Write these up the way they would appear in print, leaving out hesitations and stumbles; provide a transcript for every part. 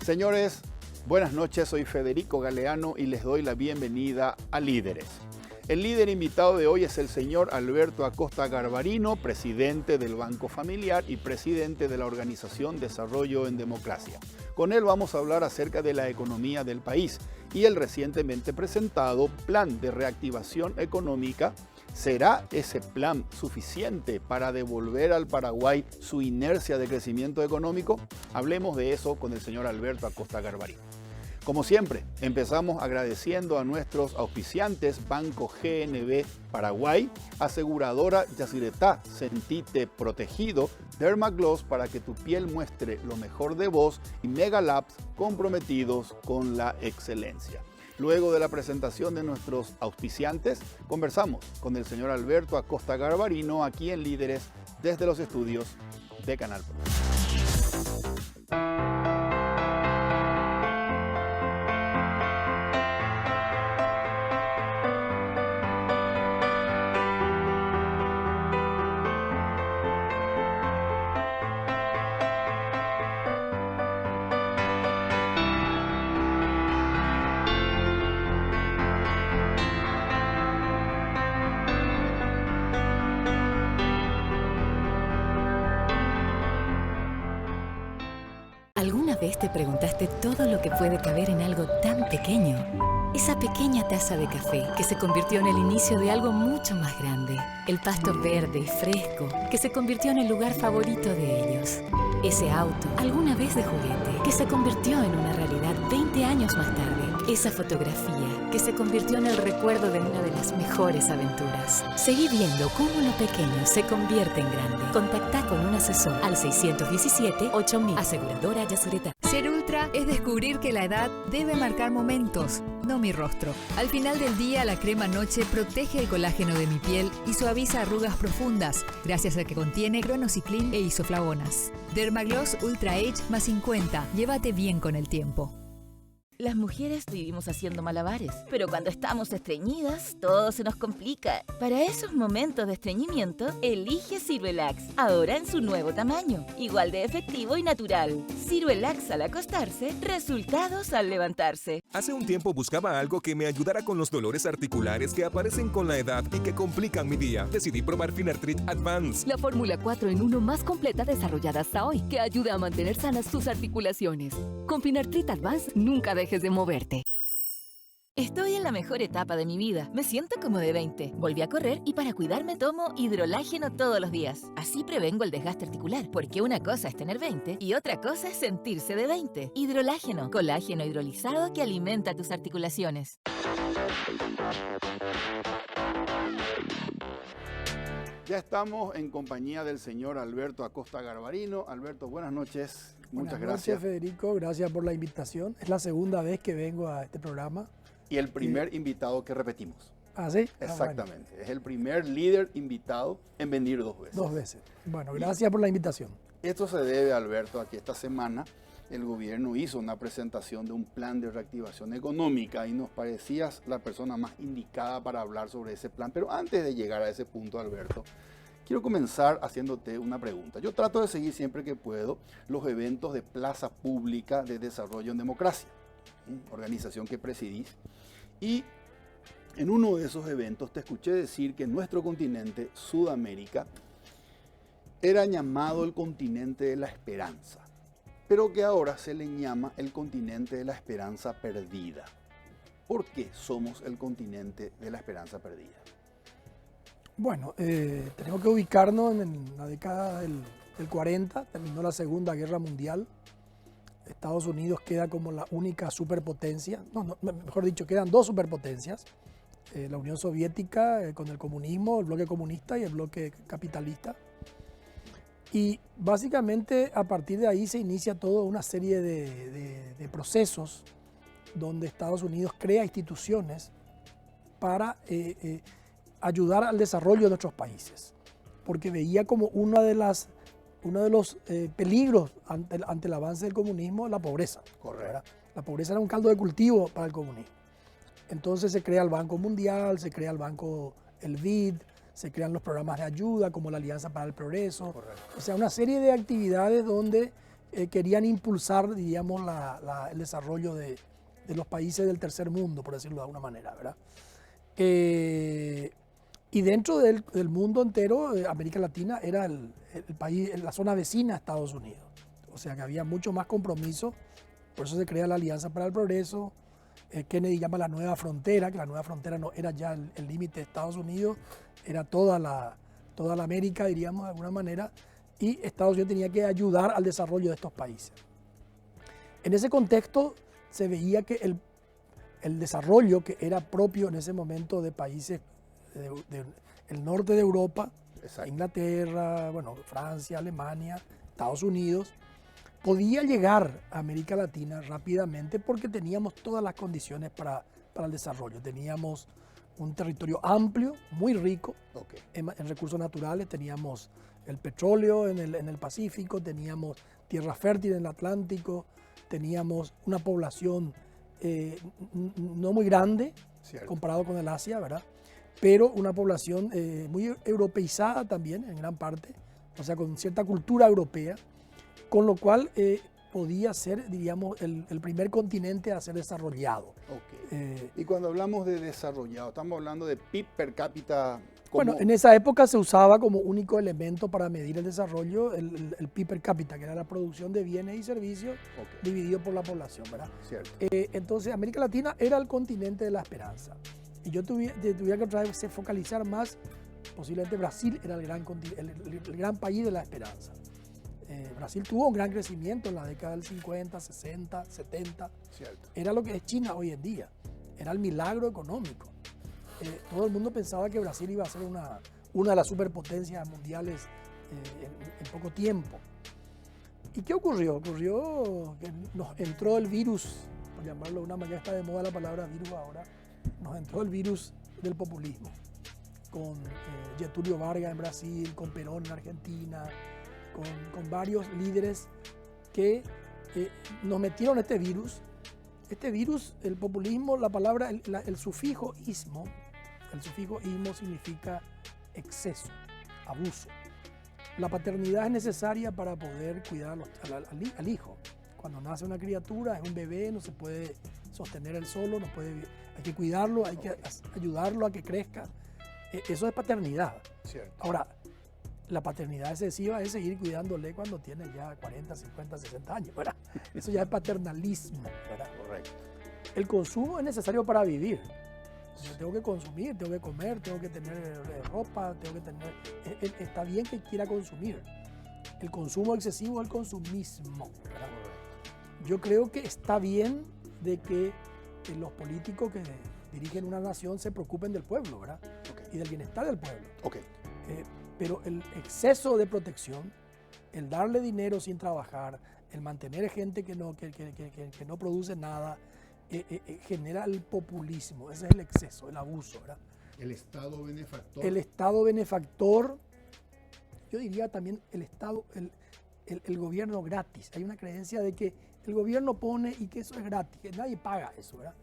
Señores, buenas noches, soy Federico Galeano y les doy la bienvenida a Líderes. El líder invitado de hoy es el señor Alberto Acosta Garbarino, presidente del Banco Familiar y presidente de la organización Desarrollo en Democracia. Con él vamos a hablar acerca de la economía del país y el recientemente presentado Plan de Reactivación Económica. ¿Será ese plan suficiente para devolver al Paraguay su inercia de crecimiento económico? Hablemos de eso con el señor Alberto Acosta Garbarino. Como siempre, empezamos agradeciendo a nuestros auspiciantes Banco GNB Paraguay, Aseguradora Yacyretá, Sentite Protegido, Dermagloss para que tu piel muestre lo mejor de vos y Megalabs comprometidos con la excelencia. Luego de la presentación de nuestros auspiciantes, conversamos con el señor Alberto Acosta Garbarino aquí en Líderes desde los estudios de Canal Pro. ¿Alguna vez te preguntaste todo lo que puede caber en algo tan pequeño? Esa pequeña taza de café que se convirtió en el inicio de algo mucho más grande. El pasto verde y fresco que se convirtió en el lugar favorito de ellos. Ese auto, alguna vez de juguete, que se convirtió en una realidad 20 años más tarde. Esa fotografía que se convirtió en el recuerdo de una de las mejores aventuras. Seguí viendo cómo lo pequeño se convierte en grande. Contactá con un asesor al 617-8000. Aseguradora Yacyretá. Ser ultra es descubrir que la edad debe marcar momentos, no mi rostro. Al final del día, la crema noche protege el colágeno de mi piel y suaviza arrugas profundas, gracias a que contiene cronociclín e isoflavonas. Dermagloss Ultra Age más 50. Llévate bien con el tiempo. Las mujeres vivimos haciendo malabares, pero cuando estamos estreñidas, todo se nos complica. Para esos momentos de estreñimiento, elige Ciruelax, ahora en su nuevo tamaño, igual de efectivo y natural. Ciruelax al acostarse, resultados al levantarse. Hace un tiempo buscaba algo que me ayudara con los dolores articulares que aparecen con la edad y que complican mi día. Decidí probar Finartrit Advance. La fórmula 4 en 1 más completa desarrollada hasta hoy, que ayuda a mantener sanas tus articulaciones. Con Finartrit Advance, nunca dejes de moverte. Estoy en la mejor etapa de mi vida. Me siento como de 20. Volví a correr y para cuidarme tomo hidrolágeno todos los días. Así prevengo el desgaste articular, porque una cosa es tener 20 y otra cosa es sentirse de 20. Hidrolágeno, colágeno hidrolizado que alimenta tus articulaciones. Ya estamos en compañía del señor Alberto Acosta Garbarino. Alberto, buenas noches. Muchas gracias. Buenas noches, Federico. Gracias por la invitación. Es la segunda vez que vengo a este programa. Y el primer invitado que repetimos. ¿Ah, sí? Exactamente. Bueno. Es el primer líder invitado en venir 2 veces. 2 veces. Bueno, gracias por la invitación. Esto se debe, Alberto, a que esta semana el gobierno hizo una presentación de un plan de reactivación económica y nos parecías la persona más indicada para hablar sobre ese plan. Pero antes de llegar a ese punto, Alberto, quiero comenzar haciéndote una pregunta. Yo trato de seguir siempre que puedo los eventos de Plaza Pública de Desarrollo en Democracia, organización que presidís. Y en uno de esos eventos te escuché decir que nuestro continente, Sudamérica, era llamado el continente de la esperanza, pero que ahora se le llama el continente de la esperanza perdida. ¿Por qué somos el continente de la esperanza perdida? Bueno, tenemos que ubicarnos en la década del 40, terminó la Segunda Guerra Mundial. Estados Unidos queda como la única superpotencia, mejor dicho, quedan 2 superpotencias, la Unión Soviética con el comunismo, el bloque comunista y el bloque capitalista. Y básicamente a partir de ahí se inicia toda una serie de procesos donde Estados Unidos crea instituciones para ayudar al desarrollo de nuestros países, porque veía como uno de los peligros ante el avance del comunismo la pobreza. Correcto. La pobreza era un caldo de cultivo para el comunismo. Entonces se crea el Banco Mundial, se crea el Banco, el BID, se crean los programas de ayuda como la Alianza para el Progreso. Correcto. O sea, una serie de actividades donde querían impulsar, diríamos, el desarrollo de los países del tercer mundo, por decirlo de alguna manera, ¿verdad? Y dentro del mundo entero, América Latina era el país, la zona vecina a Estados Unidos. O sea que había mucho más compromiso, por eso se crea la Alianza para el Progreso. Kennedy llama la nueva frontera, que la nueva frontera no era ya el límite de Estados Unidos, era toda la América, diríamos de alguna manera, y Estados Unidos tenía que ayudar al desarrollo de estos países. En ese contexto se veía que el desarrollo que era propio en ese momento de países del norte de Europa, Exacto. Inglaterra, bueno, Francia, Alemania, Estados Unidos, podía llegar a América Latina rápidamente porque teníamos todas las condiciones para el desarrollo. Teníamos un territorio amplio, muy rico Ok. en recursos naturales, teníamos el petróleo en el Pacífico, teníamos tierra fértil en el Atlántico, teníamos una población no muy grande Cierto. comparado con el Asia, ¿verdad? Pero una población muy europeizada también en gran parte, o sea, con cierta cultura europea, con lo cual podía ser, diríamos, el primer continente a ser desarrollado. Ok. Y cuando hablamos de desarrollado, estamos hablando de PIB per cápita. Bueno, en esa época se usaba como único elemento para medir el desarrollo el PIB per cápita, que era la producción de bienes y servicios Ok. dividido por la población, ¿verdad? Cierto. Entonces, América Latina era el continente de la esperanza. Y yo tuviera que otra vez focalizar más, posiblemente Brasil era el gran país de la esperanza. Brasil tuvo un gran crecimiento en la década del 50, 60, 70. Cierto. Era lo que es China hoy en día. Era el milagro económico. Todo el mundo pensaba que Brasil iba a ser una de las superpotencias mundiales en poco tiempo. ¿Y qué ocurrió? Ocurrió que nos entró el virus, por llamarlo de una manera, está de moda la palabra virus ahora, nos entró el virus del populismo, con Getúlio Vargas en Brasil, con Perón en Argentina, con varios líderes que nos metieron este virus. Este virus, el populismo, la palabra, el sufijo ismo significa exceso, abuso. La paternidad es necesaria para poder cuidar al hijo. Cuando nace una criatura, es un bebé, no se puede sostener él solo, hay que cuidarlo, hay que ayudarlo a que crezca. Eso es paternidad. Cierto. Ahora, la paternidad excesiva es seguir cuidándole cuando tiene ya 40, 50, 60 años, ¿verdad? Eso ya es paternalismo, ¿verdad? Correcto. El consumo es necesario para vivir. Yo tengo que consumir, tengo que comer, tengo que tener ropa, tengo que tener... Está bien que quiera consumir. El consumo excesivo es el consumismo, ¿verdad? Yo creo que está bien de que los políticos que dirigen una nación se preocupen del pueblo, ¿verdad? Okay. Y del bienestar del pueblo. Ok. Pero el exceso de protección, el darle dinero sin trabajar, el mantener gente que no produce nada, genera el populismo. Ese es el exceso, el abuso, ¿verdad? El Estado benefactor. El Estado benefactor, yo diría también el gobierno gratis. Hay una creencia de que el gobierno pone y que eso es gratis, que nadie paga eso, ¿verdad?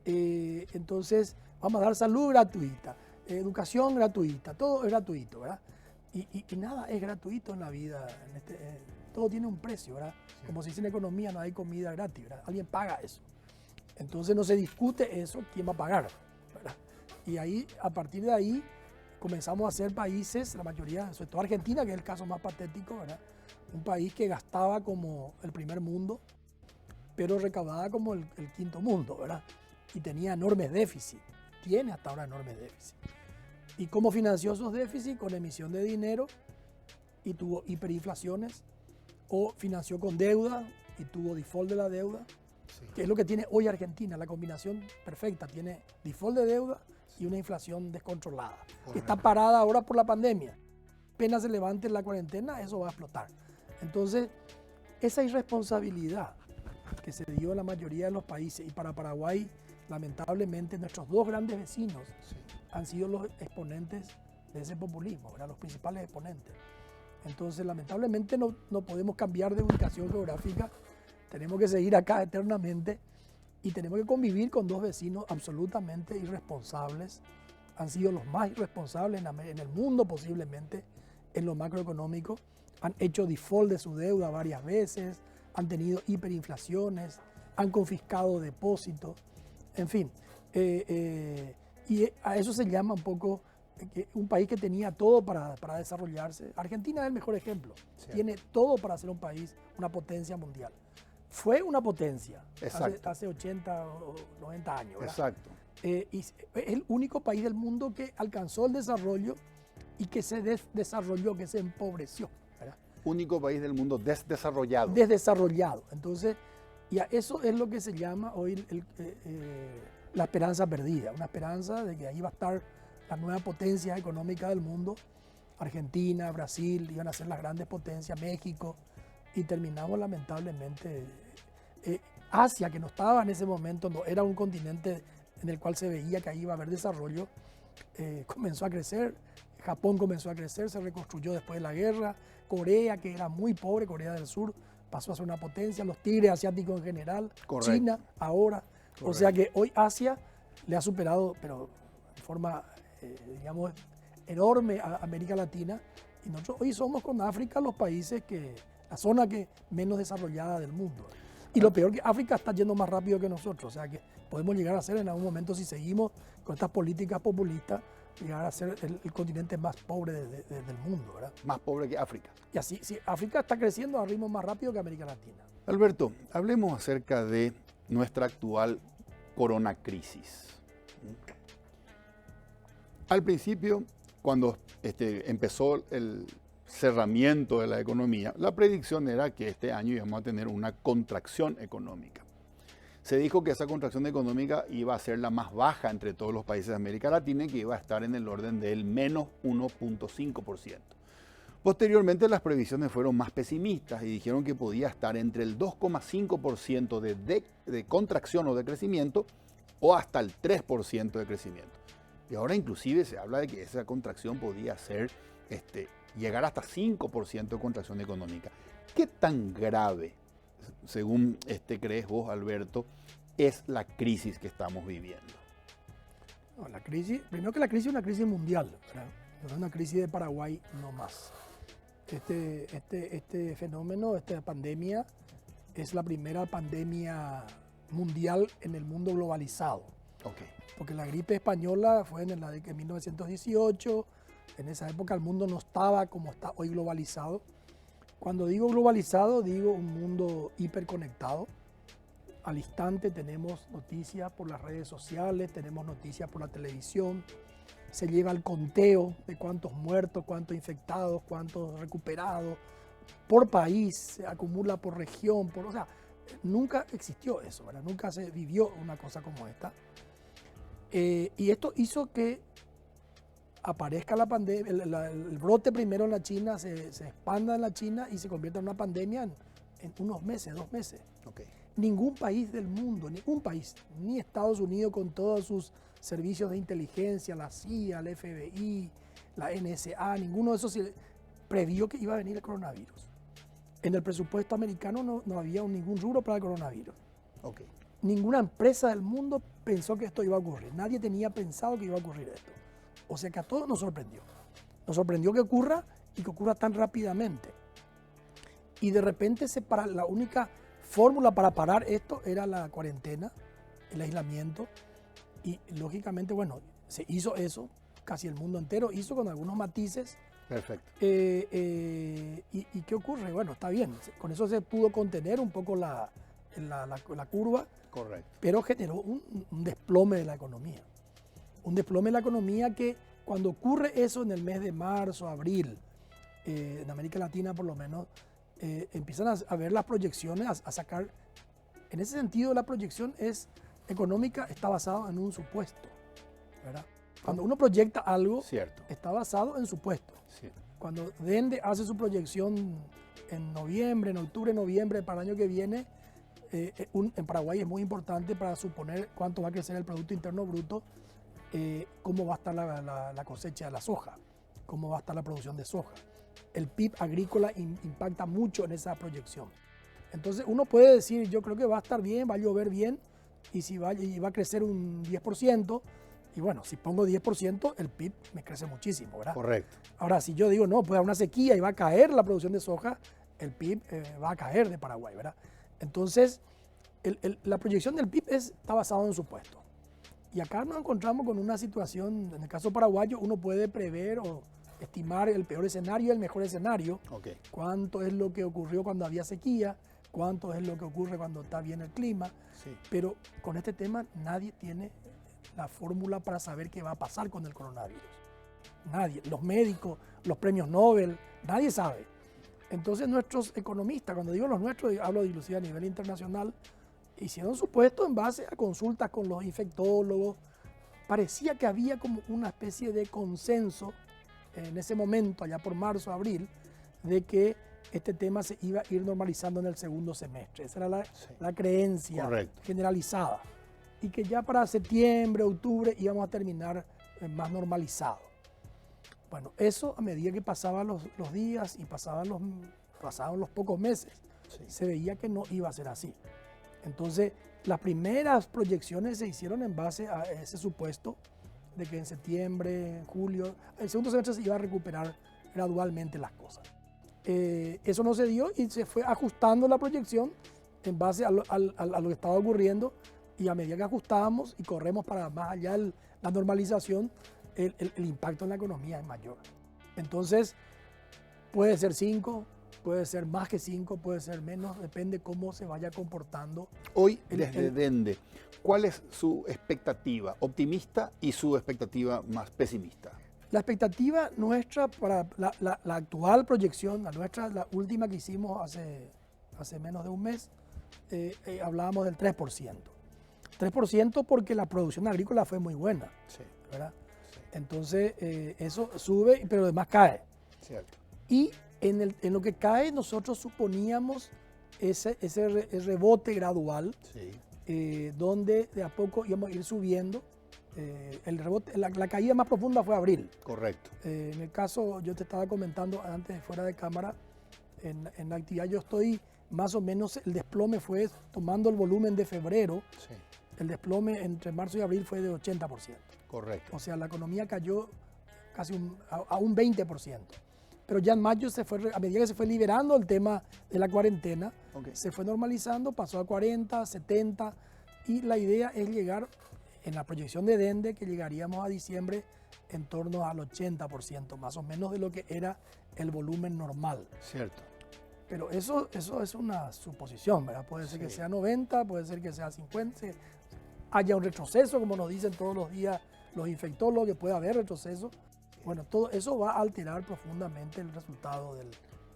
Entonces, vamos a dar salud gratuita, educación gratuita, todo es gratuito, ¿verdad? Y nada es gratuito en la vida, todo tiene un precio, ¿verdad? Sí. Como se dice en economía, no hay comida gratis, ¿verdad? Alguien paga eso. Entonces no se discute eso, ¿quién va a pagar? ¿Verdad? Y ahí, a partir de ahí, comenzamos a ser países, la mayoría, sobre todo Argentina, que es el caso más patético, ¿verdad? Un país que gastaba como el primer mundo, pero recaudaba como el quinto mundo, ¿verdad? Y tenía enormes déficits, tiene hasta ahora enormes déficits. ¿Y cómo financió esos déficits? Con emisión de dinero y tuvo hiperinflaciones, o financió con deuda y tuvo default de la deuda, sí, que es lo que tiene hoy Argentina, la combinación perfecta, tiene default de deuda y una inflación descontrolada, que está parada ahora por la pandemia. Apenas se levante la cuarentena, eso va a explotar. Entonces, esa irresponsabilidad que se dio en la mayoría de los países, y para Paraguay, lamentablemente, nuestros dos grandes vecinos sí, han sido los exponentes de ese populismo, ¿verdad? Los principales exponentes. Entonces, lamentablemente, no podemos cambiar de ubicación geográfica, tenemos que seguir acá eternamente, y tenemos que convivir con dos vecinos absolutamente irresponsables. Han sido los más irresponsables en el mundo posiblemente en lo macroeconómico. Han hecho default de su deuda varias veces, han tenido hiperinflaciones, han confiscado depósitos, en fin. Y a eso se llama un poco un país que tenía todo para desarrollarse. Argentina es el mejor ejemplo. Sí. Tiene todo para ser un país, una potencia mundial. Fue una potencia hace 80 o 90 años, ¿verdad? Exacto. Y es el único país del mundo que alcanzó el desarrollo y que se desarrolló, que se empobreció, ¿verdad? Único país del mundo desdesarrollado. Desdesarrollado. Entonces, y a eso es lo que se llama hoy la esperanza perdida. Una esperanza de que ahí va a estar la nueva potencia económica del mundo. Argentina, Brasil, iban a ser las grandes potencias, México. Y terminamos lamentablemente. Asia, que no estaba en ese momento, no era un continente en el cual se veía que ahí iba a haber desarrollo, comenzó a crecer. Japón comenzó a crecer, se reconstruyó después de la guerra. Corea, que era muy pobre, Corea del Sur, pasó a ser una potencia. Los tigres asiáticos en general. Correcto. China ahora. Correcto. O sea que hoy Asia le ha superado, pero de forma, digamos, enorme a América Latina. Y nosotros hoy somos con África los países la zona menos desarrollada del mundo. Y lo peor que África está yendo más rápido que nosotros. O sea que podemos llegar a ser en algún momento, si seguimos con estas políticas populistas, llegar a ser el continente más pobre del mundo, ¿verdad? Más pobre que África. Y así, sí, África está creciendo a ritmo más rápido que América Latina. Alberto, hablemos acerca de nuestra actual coronacrisis. Al principio, cuando empezó el cerramiento de la economía, la predicción era que este año íbamos a tener una contracción económica. Se dijo que esa contracción económica iba a ser la más baja entre todos los países de América Latina y que iba a estar en el orden del menos 1.5%. Posteriormente las previsiones fueron más pesimistas y dijeron que podía estar entre el 2.5% de contracción o de crecimiento o hasta el 3% de crecimiento. Y ahora inclusive se habla de que esa contracción podía ser llegar hasta 5% de contracción económica. ¿Qué tan grave, según crees vos, Alberto, es la crisis que estamos viviendo? No, primero que la crisis es una crisis mundial, ¿verdad? No es una crisis de Paraguay no más. Este fenómeno, esta pandemia, es la primera pandemia mundial en el mundo globalizado. Okay. Porque la gripe española fue en la década de 1918. En esa época el mundo no estaba como está hoy globalizado. Cuando digo globalizado, digo un mundo hiperconectado. Al instante tenemos noticias por las redes sociales, tenemos noticias por la televisión. Se lleva el conteo de cuántos muertos, cuántos infectados, cuántos recuperados. Por país, se acumula por región. O sea, nunca existió eso, ¿verdad? Nunca se vivió una cosa como esta. Y esto hizo que aparezca la pandemia, el brote primero en la China, se expanda en la China y se convierta en una pandemia en unos meses, 2 meses. Okay. Ningún país del mundo, ningún país, ni Estados Unidos con todos sus servicios de inteligencia, la CIA, la FBI, la NSA, ninguno de esos previó que iba a venir el coronavirus. En el presupuesto americano no había ningún rubro para el coronavirus. Okay. Ninguna empresa del mundo pensó que esto iba a ocurrir. Nadie tenía pensado que iba a ocurrir esto. O sea que a todos nos sorprendió. Nos sorprendió que ocurra y que ocurra tan rápidamente. Y de repente la única fórmula para parar esto era la cuarentena, el aislamiento. Y lógicamente, bueno, se hizo eso, casi el mundo entero hizo con algunos matices. Perfecto. ¿Y qué ocurre? Bueno, está bien, con eso se pudo contener un poco la curva. Correcto. Pero generó un desplome de la economía. Un desplome de la economía que cuando ocurre eso en el mes de marzo, abril, en América Latina por lo menos, empiezan a ver las proyecciones, a sacar. En ese sentido, la proyección económica está basada en un supuesto, ¿verdad? Cuando uno proyecta algo, cierto, está basado en supuesto. Cierto. Cuando Dende hace su proyección en octubre, noviembre para el año que viene, en Paraguay es muy importante para suponer cuánto va a crecer el Producto Interno Bruto, cómo va a estar la cosecha de la soja, cómo va a estar la producción de soja. El PIB agrícola impacta mucho en esa proyección. Entonces uno puede decir, yo creo que va a estar bien, va a llover bien, y si va a crecer un 10%, y bueno, si pongo 10%, el PIB me crece muchísimo, ¿verdad? Correcto. Ahora, si yo digo, no, puede haber una sequía y va a caer la producción de soja, el PIB va a caer de Paraguay, ¿verdad? Entonces, la proyección del PIB está basada en supuestos. Y acá nos encontramos con una situación, en el caso paraguayo, uno puede prever o estimar el peor escenario y el mejor escenario. Okay. Cuánto es lo que ocurrió cuando había sequía, cuánto es lo que ocurre cuando está bien el clima. Sí. Pero con este tema nadie tiene la fórmula para saber qué va a pasar con el coronavirus. Nadie, los médicos, los premios Nobel, nadie sabe. Entonces nuestros economistas, cuando digo los nuestros, hablo de inclusive a nivel internacional, hicieron supuestos en base a consultas con los infectólogos. Parecía que había como una especie de consenso en ese momento, allá por marzo, abril, de que este tema se iba a ir normalizando en el segundo semestre. Esa era la creencia Correcto. generalizada. Y que ya para septiembre, octubre íbamos a terminar más normalizado. Bueno, eso a medida que pasaban los días y pasaban los pocos meses, Sí. se veía que no iba a ser así. Entonces, las primeras proyecciones se hicieron en base a ese supuesto de que en septiembre, en julio, el segundo semestre se iba a recuperar gradualmente las cosas. Eso no se dio y se fue ajustando la proyección en base a lo que estaba ocurriendo, y a medida que ajustábamos y corremos para más allá la normalización, el impacto en la economía es mayor. Entonces, puede ser 5, puede ser más que 5, puede ser menos, depende cómo se vaya comportando. Hoy, desde Dende, ¿cuál es su expectativa optimista y su expectativa más pesimista? La expectativa nuestra para la actual proyección, la última que hicimos hace menos de un mes, hablábamos del 3%. 3% porque la producción agrícola fue muy buena, Sí. ¿verdad? Sí. Entonces, eso sube, pero además cae. Cierto. Y en lo que cae, nosotros suponíamos ese rebote gradual, Sí. donde de a poco íbamos a ir subiendo. El rebote, la caída más profunda fue abril. Correcto. En el caso, yo te estaba comentando antes, fuera de cámara, en la actividad yo estoy más o menos, el desplome fue, tomando el volumen de febrero, Sí. el desplome entre marzo y abril fue de 80%. Correcto. O sea, la economía cayó casi a un 20%. Pero ya en mayo, a medida que se fue liberando el tema de la cuarentena, Ok. se fue normalizando, pasó a 40, 70, y la idea es llegar, en la proyección de Dende, que llegaríamos a diciembre en torno al 80%, más o menos de lo que era el volumen normal. Cierto. Pero eso es una suposición, ¿verdad? Puede ser que Sí. sea 90, puede ser que sea 50, haya un retroceso, como nos dicen todos los días los infectólogos, que puede haber retroceso. Bueno, todo eso va a alterar profundamente el resultado de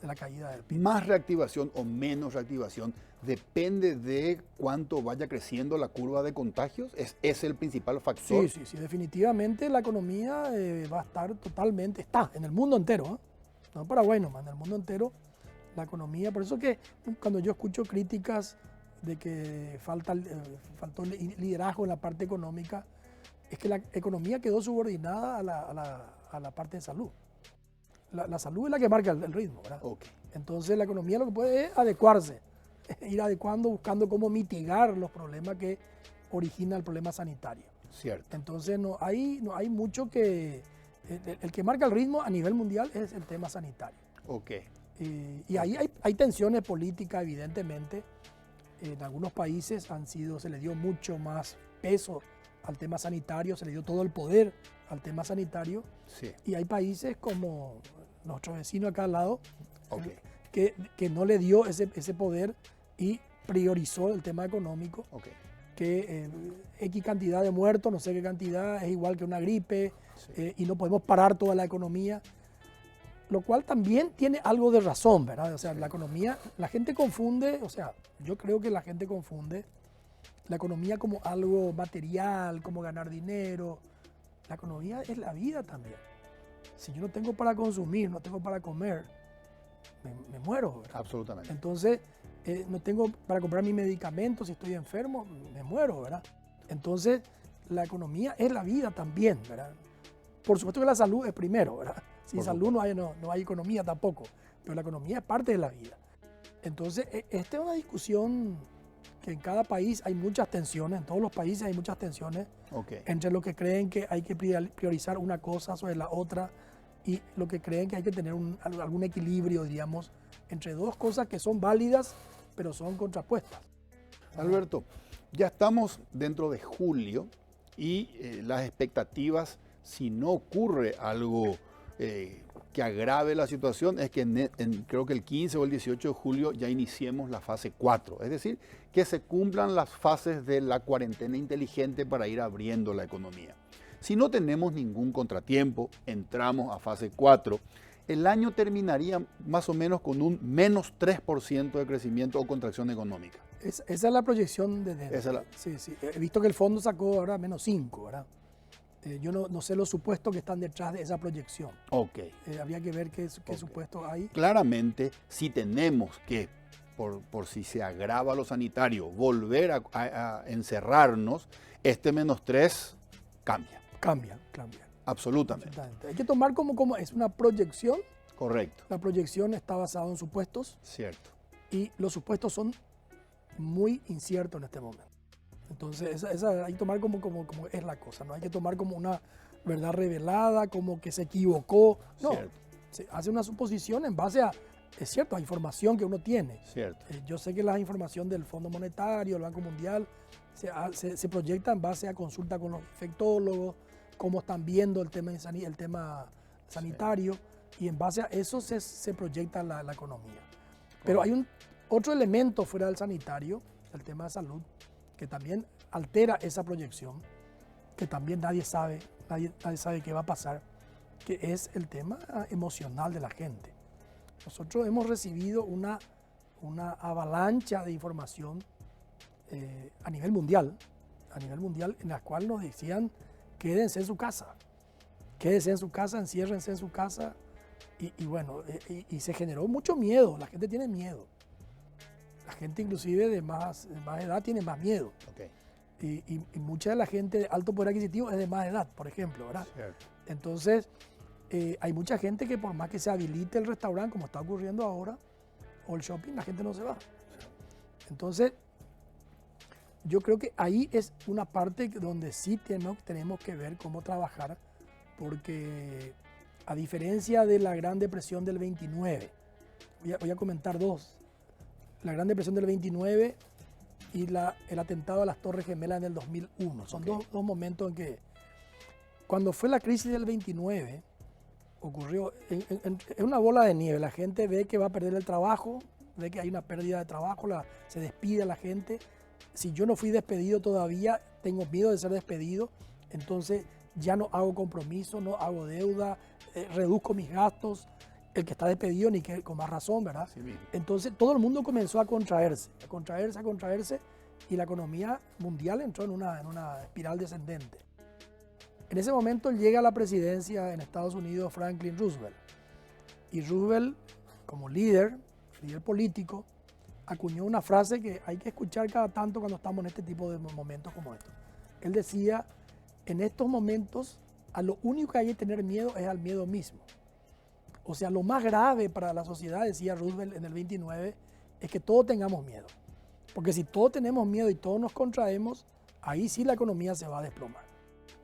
la caída del PIB. Más reactivación o menos reactivación depende de cuánto vaya creciendo la curva de contagios. ¿Es el principal factor? Sí, definitivamente la economía va a estar está en el mundo entero, ¿eh? No en Paraguay nomás, en el mundo entero la economía. Por eso que cuando yo escucho críticas de que faltó liderazgo en la parte económica, es que la economía quedó subordinada a la parte de salud. La salud es la que marca el ritmo, ¿verdad? Ok. Entonces la economía lo que puede es adecuarse, ir adecuando, buscando cómo mitigar los problemas que origina el problema sanitario. Cierto. Entonces no hay mucho que... El que marca el ritmo a nivel mundial es el tema sanitario. Ok. Y ahí hay tensiones políticas, evidentemente. En algunos países se le dio mucho más peso al tema sanitario, se le dio todo el poder al tema sanitario. Sí. Y hay países como nuestro vecino acá al lado, Ok. que no le dio ese poder y priorizó el tema económico, Ok. que X cantidad de muertos, no sé qué cantidad, es igual que una gripe, Sí. y no podemos parar toda la economía, lo cual también tiene algo de razón, ¿verdad? O sea, la economía, la gente confunde, o sea, yo creo que la gente confunde la economía como algo material, como ganar dinero. La economía es la vida también. Si yo no tengo para consumir, no tengo para comer, me muero, ¿verdad? Absolutamente. Entonces, no tengo para comprar mis medicamentos, si estoy enfermo, me muero, ¿verdad? Entonces, la economía es la vida también, ¿verdad? Por supuesto que la salud es primero, ¿verdad? Sin salud no hay economía tampoco, pero la economía es parte de la vida. Entonces, esta es una discusión que en cada país hay muchas tensiones, en todos los países hay muchas tensiones entre los que creen que hay que priorizar una cosa sobre la otra y los que creen que hay que tener algún equilibrio, diríamos, entre dos cosas que son válidas, pero son contrapuestas. Alberto, ya estamos dentro de julio y las expectativas, si no ocurre algo que agrave la situación, es que creo que el 15 o el 18 de julio ya iniciemos la fase 4, es decir, que se cumplan las fases de la cuarentena inteligente para ir abriendo la economía. Si no tenemos ningún contratiempo, entramos a fase 4, el año terminaría más o menos con un menos 3% de crecimiento o contracción económica. Esa es la proyección de... Sí, sí. He visto que el fondo sacó ahora menos 5, ¿verdad? Yo no sé los supuestos que están detrás de esa proyección. Ok. Habría que ver qué supuestos hay. Claramente, si tenemos que, por si se agrava lo sanitario, volver a encerrarnos, este menos 3 cambia. Cambia. Absolutamente. Hay que tomar como es una proyección. Correcto. La proyección está basada en supuestos. Cierto. Y los supuestos son muy inciertos en este momento. Entonces, hay que tomar como es la cosa, no hay que tomar como una verdad revelada, como que se equivocó. No, se hace una suposición en base a, es cierto, a información que uno tiene. Cierto. Yo sé que la información del Fondo Monetario, el Banco Mundial, se proyecta en base a consulta con los infectólogos, cómo están viendo el tema sanitario, y en base a eso se proyecta la economía. Pero hay otro elemento fuera del sanitario, el tema de salud, que también altera esa proyección, que también nadie sabe qué va a pasar, que es el tema emocional de la gente. Nosotros hemos recibido una avalancha de información a nivel mundial, en la cual nos decían, quédense en su casa, enciérrense en su casa, y bueno, se generó mucho miedo, la gente tiene miedo. La gente inclusive de más edad tiene más miedo. Okay. Y mucha de la gente de alto poder adquisitivo es de más edad, por ejemplo, ¿verdad? Cierto. Entonces, hay mucha gente que por más que se habilite el restaurante, como está ocurriendo ahora, o el shopping, la gente no se va. Entonces, yo creo que ahí es una parte donde sí tenemos que ver cómo trabajar, porque a diferencia de la Gran Depresión del 29, voy a comentar dos. La Gran Depresión del 29 y el atentado a las Torres Gemelas en el 2001. Son dos momentos en que, cuando fue la crisis del 29, ocurrió en una bola de nieve. La gente ve que va a perder el trabajo, ve que hay una pérdida de trabajo, se despide a la gente. Si yo no fui despedido todavía, tengo miedo de ser despedido, entonces ya no hago compromiso, no hago deuda, reduzco mis gastos. El que está despedido, ni que con más razón, ¿verdad? Sí, entonces todo el mundo comenzó a contraerse, y la economía mundial entró en una espiral descendente. En ese momento llega a la presidencia en Estados Unidos Franklin Roosevelt. Y Roosevelt, como líder político, acuñó una frase que hay que escuchar cada tanto cuando estamos en este tipo de momentos como estos. Él decía, en estos momentos, a lo único que hay que tener miedo es al miedo mismo. O sea, lo más grave para la sociedad, decía Roosevelt en el 29, es que todos tengamos miedo. Porque si todos tenemos miedo y todos nos contraemos, ahí sí la economía se va a desplomar.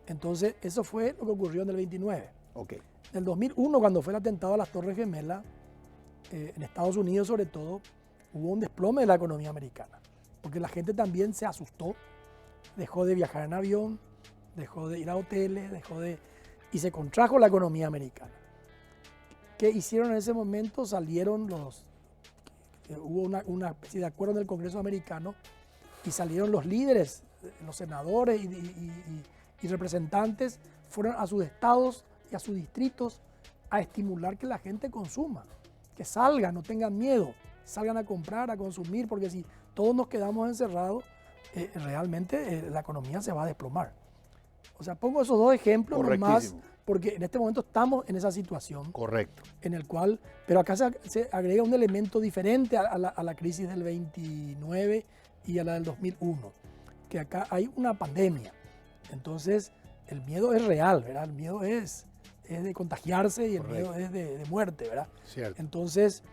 Entonces, eso fue lo que ocurrió en el 29. Okay. En el 2001, cuando fue el atentado a las Torres Gemelas, en Estados Unidos sobre todo, hubo un desplome de la economía americana. Porque la gente también se asustó, dejó de viajar en avión, dejó de ir a hoteles, y se contrajo la economía americana. ¿Qué hicieron en ese momento? Hubo una especie de acuerdo en el Congreso americano y salieron los líderes, los senadores y representantes, fueron a sus estados y a sus distritos a estimular que la gente consuma, que salgan, no tengan miedo, salgan a comprar, a consumir, porque si todos nos quedamos encerrados, realmente la economía se va a desplomar. O sea, pongo esos dos ejemplos nomás, porque en este momento estamos en esa situación. Correcto. En el cual, pero acá se agrega un elemento diferente a la crisis del 29 y a la del 2001, que acá hay una pandemia. Entonces, el miedo es real, ¿verdad? El miedo es de contagiarse y el miedo es de muerte, ¿verdad? Cierto. Entonces,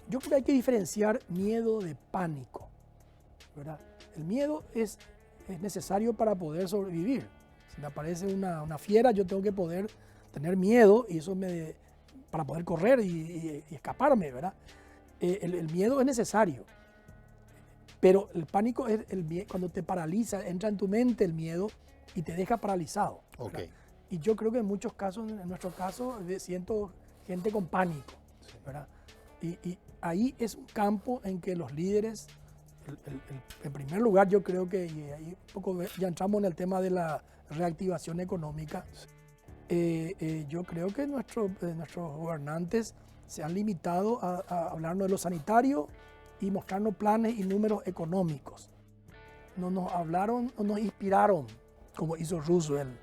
yo creo que hay que diferenciar miedo de pánico, ¿verdad? el miedo es necesario para poder sobrevivir. Si me aparece una fiera, yo tengo que poder tener miedo y eso para poder correr y escaparme, ¿verdad? El miedo es necesario, pero el pánico es cuando te paraliza, entra en tu mente el miedo y te deja paralizado. Okay. Y yo creo que en muchos casos, en nuestro caso, siento gente con pánico, ¿verdad? Y ahí es un campo en que los líderes, en primer lugar, yo creo que y ahí un poco ya entramos en el tema de la reactivación económica. Yo creo que nuestros gobernantes se han limitado a hablarnos de lo sanitario y mostrarnos planes y números económicos. No nos hablaron, no nos inspiraron, como hizo Roosevelt,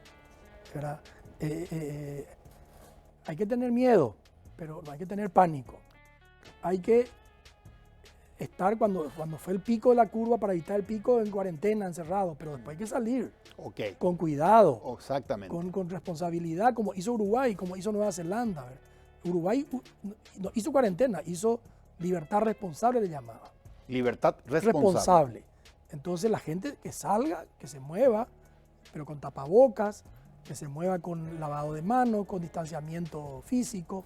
¿verdad? Hay que tener miedo, pero no hay que tener pánico. Hay que estar cuando fue el pico de la curva para evitar el pico en cuarentena, encerrado, pero después hay que salir con cuidado, Exactamente. con responsabilidad, como hizo Uruguay, como hizo Nueva Zelanda. ¿Verdad? Uruguay no hizo cuarentena, hizo libertad responsable, le llamaba. Libertad responsable. Entonces la gente que salga, que se mueva, pero con tapabocas, que se mueva con lavado de manos, con distanciamiento físico.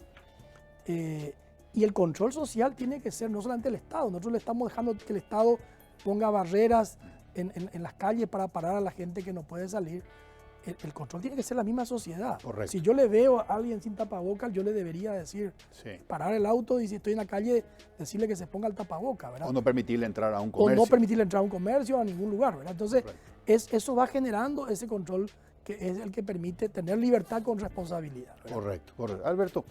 Y el control social tiene que ser no solamente el Estado. Nosotros le estamos dejando que el Estado ponga barreras en las calles para parar a la gente que no puede salir. El control tiene que ser la misma sociedad. Correcto. Si yo le veo a alguien sin tapabocas, yo le debería decir, parar el auto y si estoy en la calle, decirle que se ponga el tapaboca, ¿verdad? O no permitirle entrar a un comercio. O no permitirle entrar a un comercio, a ningún lugar, ¿verdad? Entonces, eso va generando ese control que es el que permite tener libertad con responsabilidad, ¿verdad? Correcto. Alberto,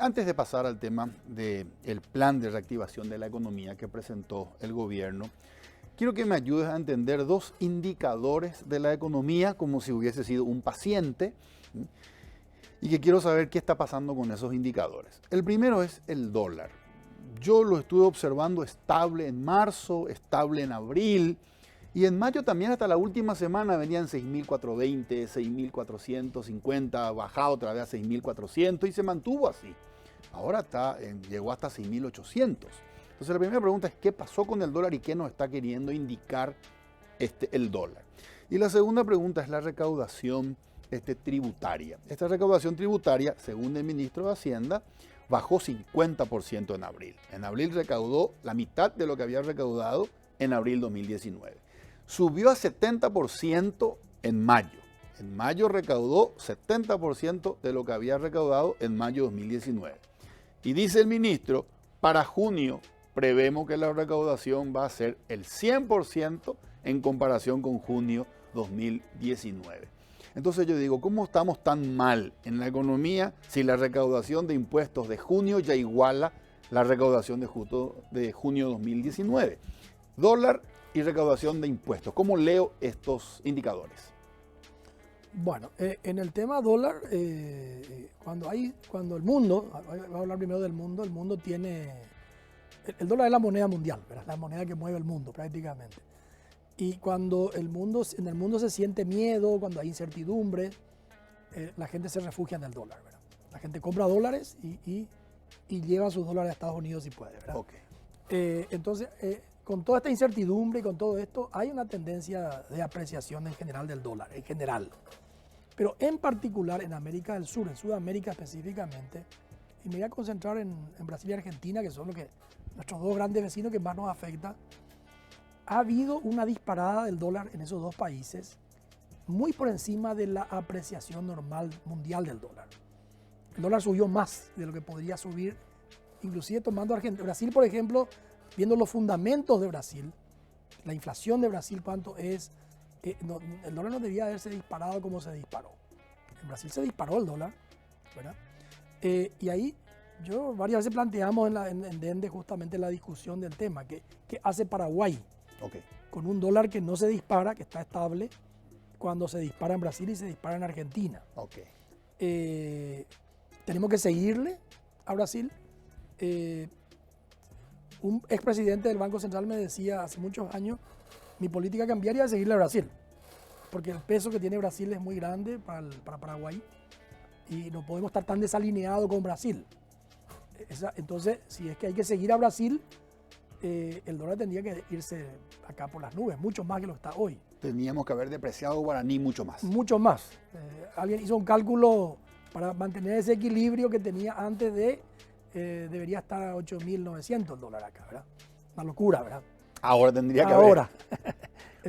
antes de pasar al tema del plan de reactivación de la economía que presentó el gobierno, quiero que me ayudes a entender dos indicadores de la economía como si hubiese sido un paciente y que quiero saber qué está pasando con esos indicadores. El primero es el dólar. Yo lo estuve observando estable en marzo, estable en abril y en mayo también hasta la última semana venían 6.420, 6.450, bajado otra vez a 6.400 y se mantuvo así. Ahora llegó hasta 6.800. Entonces la primera pregunta es qué pasó con el dólar y qué nos está queriendo indicar el dólar. Y la segunda pregunta es la recaudación tributaria. Esta recaudación tributaria, según el ministro de Hacienda, bajó 50% en abril. En abril recaudó la mitad de lo que había recaudado en abril 2019. Subió a 70% en mayo. En mayo recaudó 70% de lo que había recaudado en mayo 2019. Y dice el ministro, para junio prevemos que la recaudación va a ser el 100% en comparación con junio 2019. Entonces yo digo, ¿cómo estamos tan mal en la economía si la recaudación de impuestos de junio ya iguala la recaudación de junio 2019? Dólar y recaudación de impuestos. ¿Cómo leo estos indicadores? Bueno, en el tema dólar, cuando el mundo, voy a hablar primero del mundo, el mundo tiene... El dólar es la moneda mundial, ¿verdad? La moneda que mueve el mundo prácticamente. Y cuando en el mundo se siente miedo, cuando hay incertidumbre, la gente se refugia en el dólar, ¿verdad? La gente compra dólares y lleva sus dólares a Estados Unidos si puede, ¿verdad? Okay. Entonces, con toda esta incertidumbre y con todo esto, hay una tendencia de apreciación en general del dólar, en general. Pero en particular en América del Sur, en Sudamérica específicamente, y me voy a concentrar en Brasil y Argentina, que son nuestros dos grandes vecinos que más nos afecta. Ha habido una disparada del dólar en esos dos países muy por encima de la apreciación normal mundial del dólar. El dólar subió más de lo que podría subir, inclusive tomando Argentina. Brasil, por ejemplo, viendo los fundamentos de Brasil, la inflación de Brasil, cuánto es, el dólar no debía haberse disparado como se disparó. En Brasil se disparó el dólar, ¿verdad? Y ahí varias veces planteamos en Dende justamente la discusión del tema, ¿qué hace Paraguay? Okay. Con un dólar que no se dispara, que está estable, cuando se dispara en Brasil y se dispara en Argentina. Okay. Tenemos que seguirle a Brasil. Un expresidente del Banco Central me decía hace muchos años, mi política cambiaría de seguirle a Brasil, porque el peso que tiene Brasil es muy grande para Paraguay y no podemos estar tan desalineados con Brasil. Entonces, si es que hay que seguir a Brasil, el dólar tendría que irse acá por las nubes, mucho más que lo que está hoy. Teníamos que haber depreciado guaraní mucho más. Mucho más. Alguien hizo un cálculo para mantener ese equilibrio que tenía antes de, debería estar a 8.900 el dólar acá, ¿verdad? Una locura, ¿verdad? Ahora tendría que Ahora.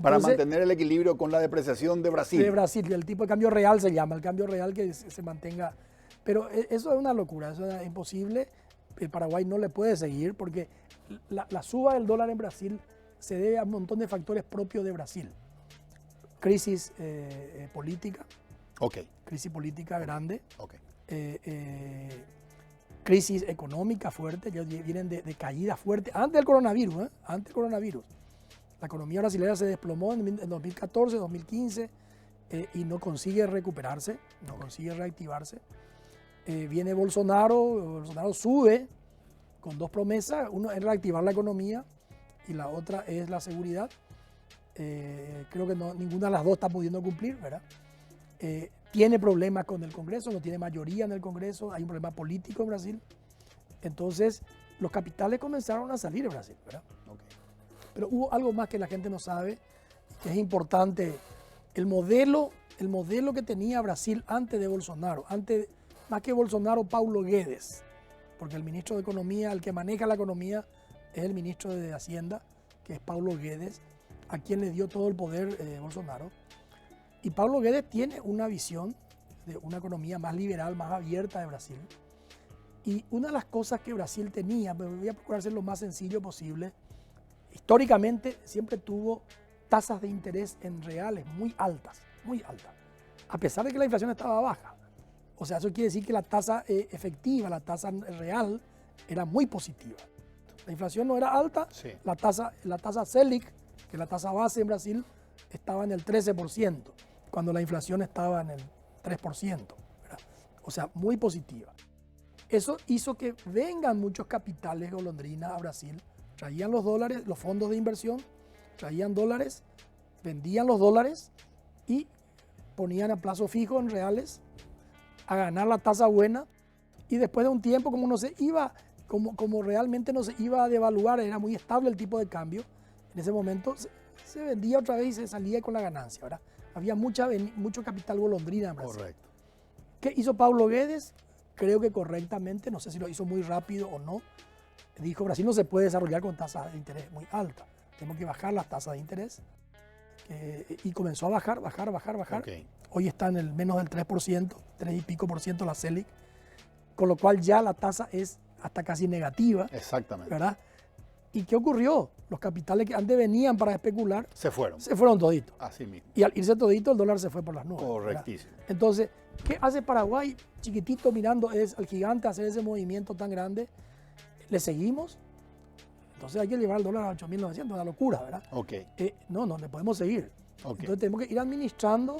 Para Entonces, mantener el equilibrio con la depreciación de Brasil. de Brasil, el tipo de cambio real se llama, el cambio real que se mantenga. Pero eso es una locura, eso es imposible. El Paraguay no le puede seguir porque la suba del dólar en Brasil se debe a un montón de factores propios de Brasil. Crisis política, Ok, crisis política grande, ok. crisis económica fuerte, ya vienen de caída fuerte, antes del coronavirus, antes del coronavirus. La economía brasileña se desplomó en 2014, 2015 y no consigue recuperarse, no consigue reactivarse. Viene Bolsonaro sube con dos promesas, una es reactivar la economía y la otra es la seguridad. Creo que ninguna de las dos está pudiendo cumplir, ¿verdad? Tiene problemas con el Congreso, no tiene mayoría en el Congreso, hay un problema político en Brasil. Entonces, los capitales comenzaron a salir de Brasil, ¿verdad? Okay. Pero hubo algo más que la gente no sabe, que es importante. El modelo que tenía Brasil antes de Bolsonaro, más que Bolsonaro, Paulo Guedes, porque el ministro de Economía, el que maneja la economía, es el ministro de Hacienda, que es Paulo Guedes, a quien le dio todo el poder Bolsonaro. Y Paulo Guedes tiene una visión de una economía más liberal, más abierta de Brasil. Y una de las cosas que Brasil tenía, me voy a procurar ser lo más sencillo posible, históricamente siempre tuvo tasas de interés en reales muy altas, a pesar de que la inflación estaba baja. O sea, eso quiere decir que la tasa efectiva, la tasa real, era muy positiva. La inflación no era alta, Sí. la tasa Selic, que es la tasa base en Brasil, estaba en el 13%, cuando la inflación estaba en el 3%, ¿verdad? O sea, muy positiva. Eso hizo que vengan muchos capitales golondrinas a Brasil, traían los dólares, los fondos de inversión, traían dólares, vendían los dólares y ponían a plazo fijo en reales a ganar la tasa buena, y después de un tiempo, como no se iba, como realmente no se iba a devaluar, era muy estable el tipo de cambio, en ese momento se vendía otra vez y se salía con la ganancia, ¿verdad? Había mucho capital golondrina en Brasil. Correcto. ¿Qué hizo Paulo Guedes? Creo que correctamente, no sé si lo hizo muy rápido o no. Dijo, Brasil no se puede desarrollar con tasas de interés muy altas. Tenemos que bajar las tasas de interés. Y comenzó a bajar. Okay. Hoy está en el menos del 3%, 3 y pico por ciento la Selic. Con lo cual ya la tasa es hasta casi negativa. Exactamente. ¿Verdad? ¿Y qué ocurrió? Los capitales que antes venían para especular Se fueron. se fueron toditos. Así mismo. Y al irse todito, el dólar se fue por las nubes. Correctísimo. ¿verdad? Entonces, ¿qué hace Paraguay? Chiquitito mirando al gigante hacer ese movimiento tan grande. ¿Le seguimos? Entonces hay que llevar el dólar a 8.900, una locura, ¿verdad? Ok. No le podemos seguir. Ok. Entonces tenemos que ir administrando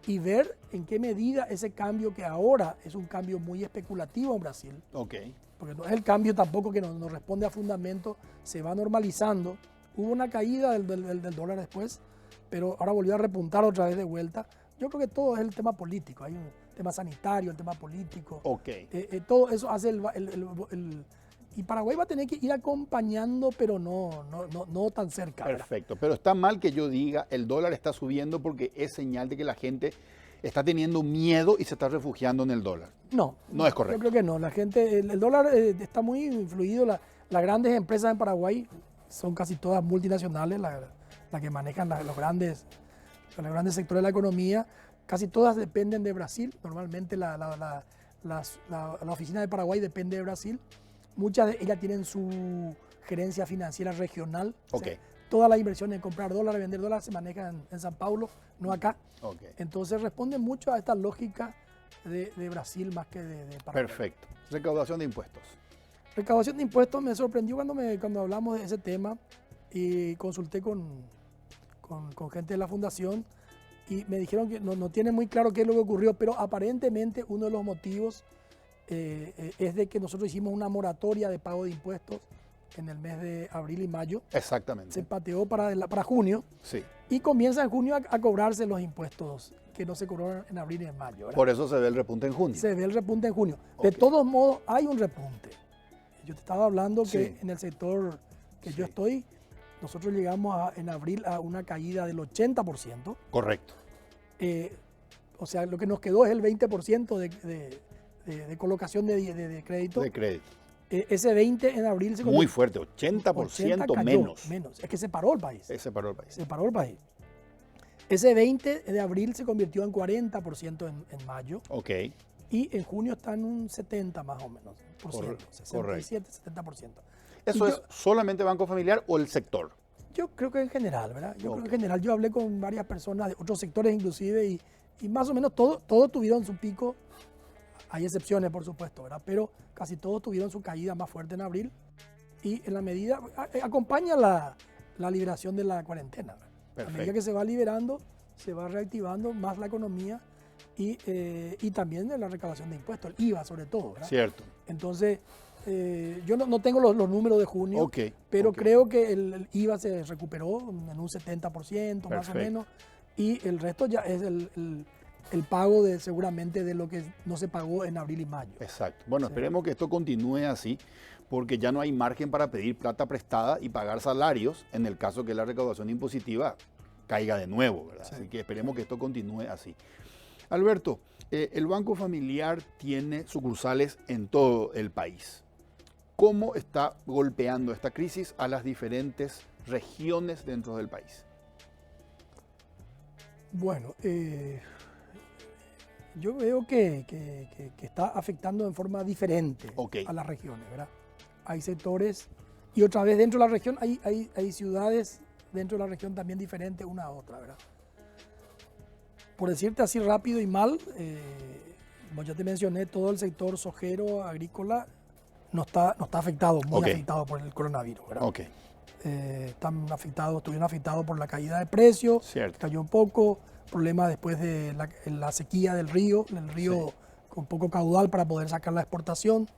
y ver en qué medida ese cambio, que ahora es un cambio muy especulativo en Brasil, Ok. porque no es el cambio tampoco que nos responde a fundamento, se va normalizando. Hubo una caída del dólar después, pero ahora volvió a repuntar otra vez de vuelta. Yo creo que todo es el tema político, hay un tema sanitario, el tema político. Ok. Todo eso hace y Paraguay va a tener que ir acompañando, pero no tan cerca. ¿verdad? Perfecto. Pero está mal que yo diga el dólar está subiendo porque es señal de que la gente está teniendo miedo y se está refugiando en el dólar. No es correcto. Yo creo que no. La gente, el dólar está muy influido. Las grandes empresas en Paraguay son casi todas multinacionales, las que manejan los grandes sectores de la economía. Casi todas dependen de Brasil. Normalmente la oficina de Paraguay depende de Brasil. Muchas de ellas tienen su gerencia financiera regional. Ok. O sea, todas las inversiones en comprar dólares, vender dólares se manejan en San Paulo, no acá. Ok. Entonces responde mucho a esta lógica de Brasil más que de Paraguay. Perfecto. Recaudación de impuestos. Recaudación de impuestos me sorprendió cuando hablamos de ese tema y consulté con gente de la fundación y me dijeron que no tienen muy claro qué es lo que ocurrió, pero aparentemente uno de los motivos es de que nosotros hicimos una moratoria de pago de impuestos en el mes de abril y mayo. Exactamente. Se pateó para junio Sí. y comienza en junio a cobrarse los impuestos que no se cobraron en abril y en mayo. ¿verdad? Por eso se ve el repunte en junio. Se ve el repunte en junio. Ok. De todos modos, hay un repunte. Yo te estaba hablando que Sí. en el sector que Sí. yo estoy, nosotros llegamos en abril a una caída del 80%. Correcto. O sea, lo que nos quedó es el 20% de colocación de crédito. De crédito. Ese 20 en abril se Muy convirtió- fuerte, 80% cayó, menos. Es que se paró el país. Se paró el país. Se paró el país. Ese 20 de abril se convirtió en 40% en mayo. Ok, Y en junio está en un 70 más o menos, por ciento, 67, 70%. ¿eso Y es solamente Banco Familiar o el sector? yo creo que en general, ¿verdad? Yo creo Ok. que en general, yo hablé con varias personas de otros sectores inclusive y más o menos todos tuvieron su pico. Hay excepciones, por supuesto, ¿verdad? Pero casi todos tuvieron su caída más fuerte en abril y en la medida, acompaña la liberación de la cuarentena. ¿verdad? A Perfecto. medida que se va liberando, se va reactivando más la economía y también la recaudación de impuestos, el IVA sobre todo, ¿verdad? Cierto. Entonces, yo no tengo los números de junio, Ok, pero ok. creo que el IVA se recuperó en un 70% más o Perfecto. menos, y el resto ya es el pago seguramente de lo que no se pagó en abril y mayo. Exacto. Bueno, Sí. esperemos que esto continúe así, porque ya no hay margen para pedir plata prestada y pagar salarios en el caso que la recaudación impositiva caiga de nuevo, ¿verdad? Sí. Así que esperemos que esto continúe así. Alberto, el Banco Familiar tiene sucursales en todo el país. ¿Cómo está golpeando esta crisis a las diferentes regiones dentro del país? Bueno, yo veo que está afectando en forma diferente Ok. a las regiones, ¿verdad? Hay sectores, y otra vez dentro de la región hay ciudades dentro de la región también diferentes una a otra, ¿verdad? Por decirte así rápido y mal, como ya te mencioné, todo el sector sojero, agrícola, no está afectado, muy Ok. afectado por el coronavirus, ¿verdad? Ok, Estuvieron afectados por la caída de precios, cierto. cayó un poco, problemas después de la sequía del río Sí. con poco caudal para poder sacar la exportación,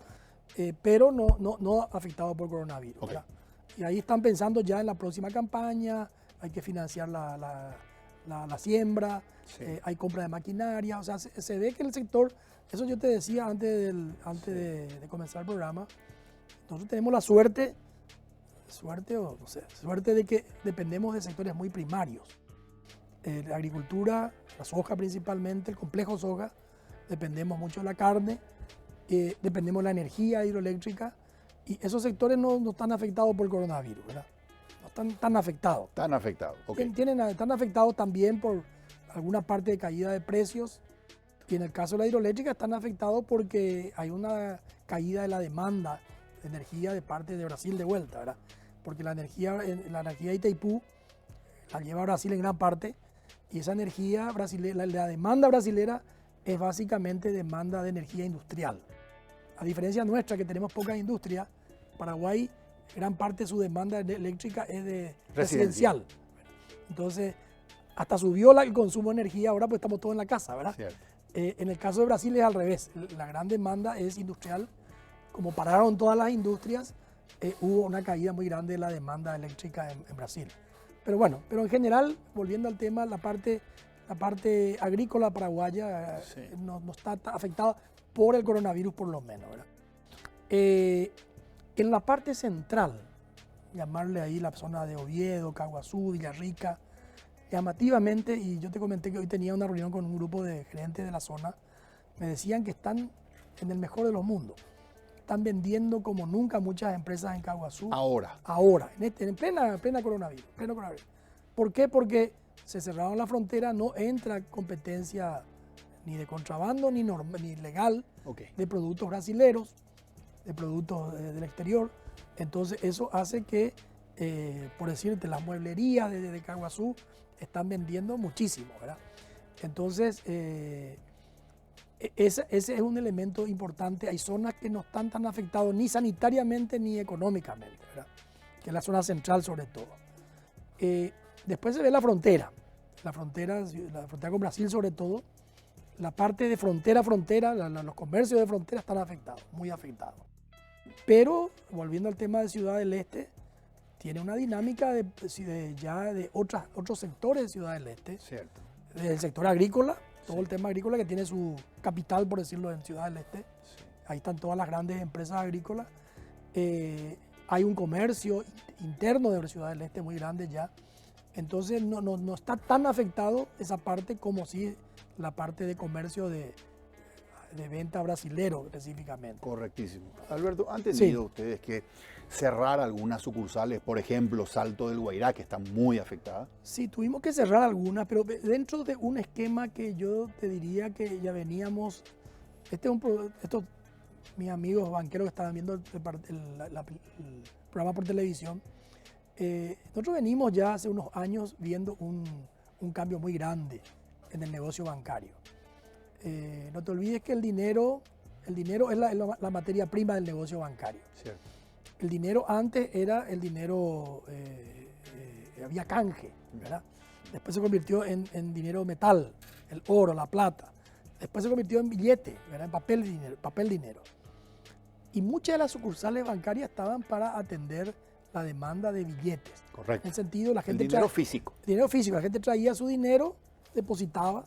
pero no afectado por coronavirus. Ok. ¿verdad? Y ahí están pensando ya en la próxima campaña, hay que financiar la siembra, Sí. hay compra de maquinaria, o sea, se ve que el sector, eso yo te decía antes de comenzar el programa, nosotros tenemos la suerte de que dependemos de sectores muy primarios. La agricultura, la soja principalmente, el complejo soja, dependemos mucho de la carne, dependemos de la energía hidroeléctrica y esos sectores no están afectados por el coronavirus, ¿verdad? No están tan afectados. Están afectados. Ok. Están afectados también por alguna parte de caída de precios y en el caso de la hidroeléctrica están afectados porque hay una caída de la demanda de energía de parte de Brasil de vuelta, ¿verdad? Porque la energía de Itaipú la lleva Brasil en gran parte y esa energía brasileña, la demanda brasilera es básicamente demanda de energía industrial. A diferencia nuestra que tenemos poca industria, Paraguay gran parte de su demanda eléctrica es de residencial. Entonces, hasta subió el consumo de energía, ahora pues estamos todos en la casa, ¿verdad? Cierto. En el caso de Brasil es al revés, la gran demanda es industrial. Como pararon todas las industrias, hubo una caída muy grande de la demanda eléctrica en Brasil. Pero bueno, pero en general, volviendo al tema, la parte agrícola paraguaya Sí. no está afectada por el coronavirus por lo menos, ¿verdad? En la parte central, llamarle ahí la zona de Oviedo, Caguazú, Villarrica, llamativamente, y yo te comenté que hoy tenía una reunión con un grupo de gerentes de la zona, me decían que están en el mejor de los mundos. Están vendiendo como nunca muchas empresas en Caguazú. Ahora. Ahora, en plena coronavirus. ¿Por qué? Porque se cerraron la frontera, no entra competencia ni de contrabando ni legal Ok. de productos brasileros, de productos del exterior. Entonces eso hace que, por decirte, las mueblerías de Caguazú están vendiendo muchísimo, ¿verdad? Entonces, ese es un elemento importante. Hay zonas que no están tan afectadas ni sanitariamente ni económicamente, ¿verdad? Que es la zona central sobre todo. Después se ve la frontera con Brasil sobre todo. La parte de frontera, los comercios de frontera están afectados, muy afectados. Pero, volviendo al tema de Ciudad del Este, tiene una dinámica de otros sectores de Ciudad del Este, Cierto. del sector agrícola, todo Sí. el tema agrícola que tiene su capital, por decirlo, en Ciudad del Este. Sí. Ahí están todas las grandes empresas agrícolas. Hay un comercio interno de Ciudad del Este muy grande ya. Entonces no está tan afectado esa parte como sí la parte de comercio de venta brasilero específicamente. Correctísimo. Alberto, ¿han tenido ustedes que cerrar algunas sucursales, por ejemplo, Salto del Guairá, que está muy afectada? Sí, tuvimos que cerrar algunas, pero dentro de un esquema que yo te diría que ya veníamos, estos mis amigos banqueros que estaban viendo el programa por televisión, nosotros venimos ya hace unos años viendo un cambio muy grande en el negocio bancario. No te olvides que el dinero es la materia prima del negocio bancario. Cierto. El dinero antes era el dinero, había canje, ¿verdad? Después se convirtió en dinero metal, el oro, la plata. Después se convirtió en billete, ¿verdad? En papel dinero. Y muchas de las sucursales bancarias estaban para atender la demanda de billetes. Correcto. En el sentido, la gente dinero físico. Dinero físico. La gente traía su dinero, depositaba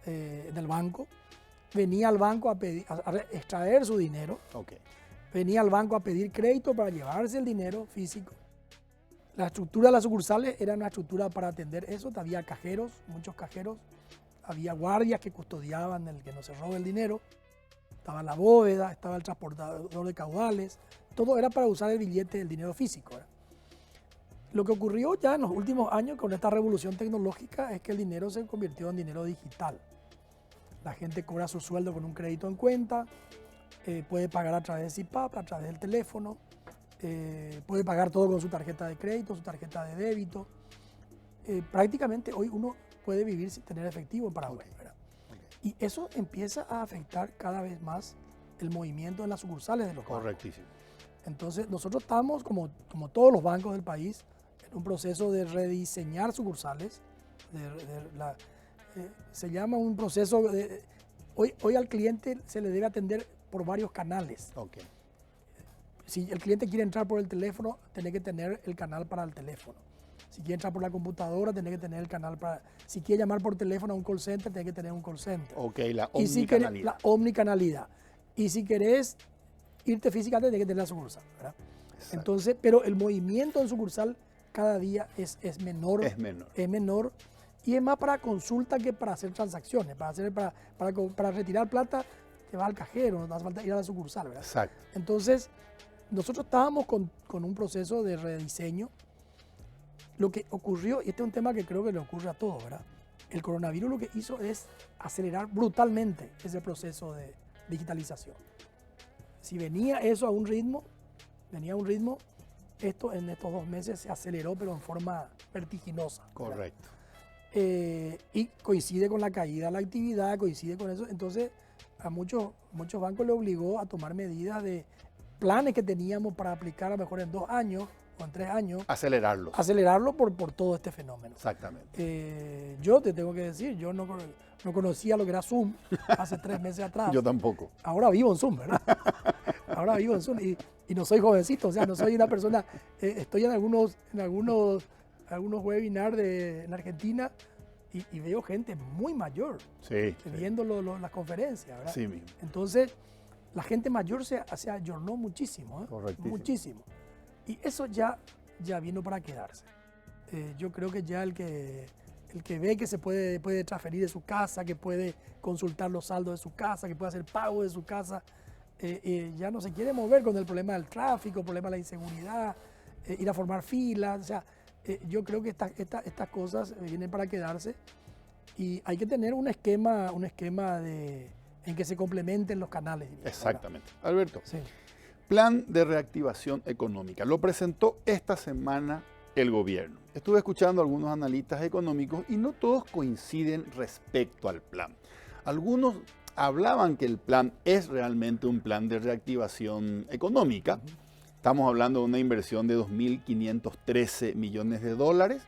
en el banco, venía al banco a extraer su dinero, venía al banco a pedir crédito para llevarse el dinero físico. La estructura de las sucursales era una estructura para atender eso. Había cajeros, muchos cajeros, había guardias que custodiaban el que no se robe el dinero, estaba la bóveda, estaba el transportador de caudales, todo era para usar el billete, el dinero físico, ¿verdad? Lo que ocurrió ya en los últimos años con esta revolución tecnológica es que el dinero se convirtió en dinero digital. La gente cobra su sueldo con un crédito en cuenta, puede pagar a través de CIPAP, a través del teléfono, puede pagar todo con su tarjeta de crédito, su tarjeta de débito. Prácticamente hoy uno puede vivir sin tener efectivo en Paraguay, ¿verdad? Y eso empieza a afectar cada vez más el movimiento en las sucursales de los bancos. Correctísimo. Entonces nosotros estamos, como todos los bancos del país, en un proceso de rediseñar sucursales. Se llama un proceso de... Hoy al cliente se le debe atender por varios canales. Si el cliente quiere entrar por el teléfono, tiene que tener el canal para el teléfono. Si quiere entrar por la computadora, tiene que tener el canal para... Si quiere llamar por teléfono a un call center, tiene que tener un call center. La omnicanalidad. Y si querés, la omnicanalidad. Y si querés irte físicamente, tiene que tener la sucursal, ¿verdad? Exacto. Entonces, pero el movimiento en sucursal cada día es menor. Es menor. Es menor. Y es más para consulta que para hacer transacciones. Para retirar plata, te vas al cajero, no hace falta ir a la sucursal, ¿verdad? Exacto. Entonces, nosotros estábamos con un proceso de rediseño. Lo que ocurrió, y este es un tema que creo que le ocurre a todos, ¿verdad? El coronavirus lo que hizo es acelerar brutalmente ese proceso de digitalización. Si venía eso a un ritmo, esto en estos 2 meses se aceleró, pero en forma vertiginosa, ¿verdad? Correcto. Y coincide con la caída de la actividad, coincide con eso. Entonces, a muchos bancos le obligó a tomar medidas de planes que teníamos para aplicar a lo mejor en 2 años o en 3 años. Acelerarlo por todo este fenómeno. Exactamente. Yo te tengo que decir, yo no conocía lo que era Zoom hace 3 meses atrás. Yo tampoco. Ahora vivo en Zoom, ¿verdad? Ahora vivo en Zoom y no soy jovencito, o sea, no soy una persona, estoy en algunos webinars en Argentina y veo gente muy mayor viendo las conferencias, ¿verdad? Sí mismo. Entonces, la gente mayor se ayornó muchísimo, Correctísimo. Muchísimo. Y eso ya vino para quedarse. Yo creo que ya el que ve que se puede transferir de su casa, que puede consultar los saldos de su casa, que puede hacer pago de su casa, ya no se quiere mover con el problema del tráfico, el problema de la inseguridad, ir a formar filas. O sea, yo creo que estas cosas vienen para quedarse y hay que tener un esquema en que se complementen los canales. Exactamente. Alberto, sí. Plan de reactivación económica. Lo presentó esta semana el gobierno. Estuve escuchando a algunos analistas económicos y no todos coinciden respecto al plan. Algunos hablaban que el plan es realmente un plan de reactivación económica. Estamos hablando de una inversión de 2.513 millones de dólares.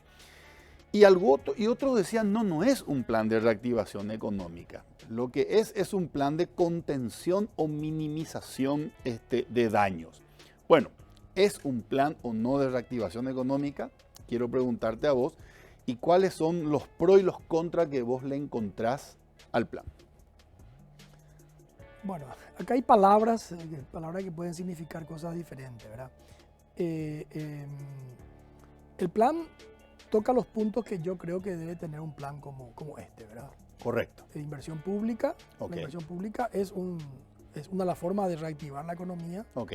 Y otros decían, no es un plan de reactivación económica. Lo que es un plan de contención o minimización de daños. Bueno, ¿es un plan o no de reactivación económica? Quiero preguntarte a vos. ¿Y cuáles son los pros y los contras que vos le encontrás al plan? Bueno, acá hay palabras que pueden significar cosas diferentes, ¿verdad? El plan toca los puntos que yo creo que debe tener un plan como este, ¿verdad? Correcto. De inversión pública. Ok. La inversión pública es una de las formas de reactivar la economía. Ok.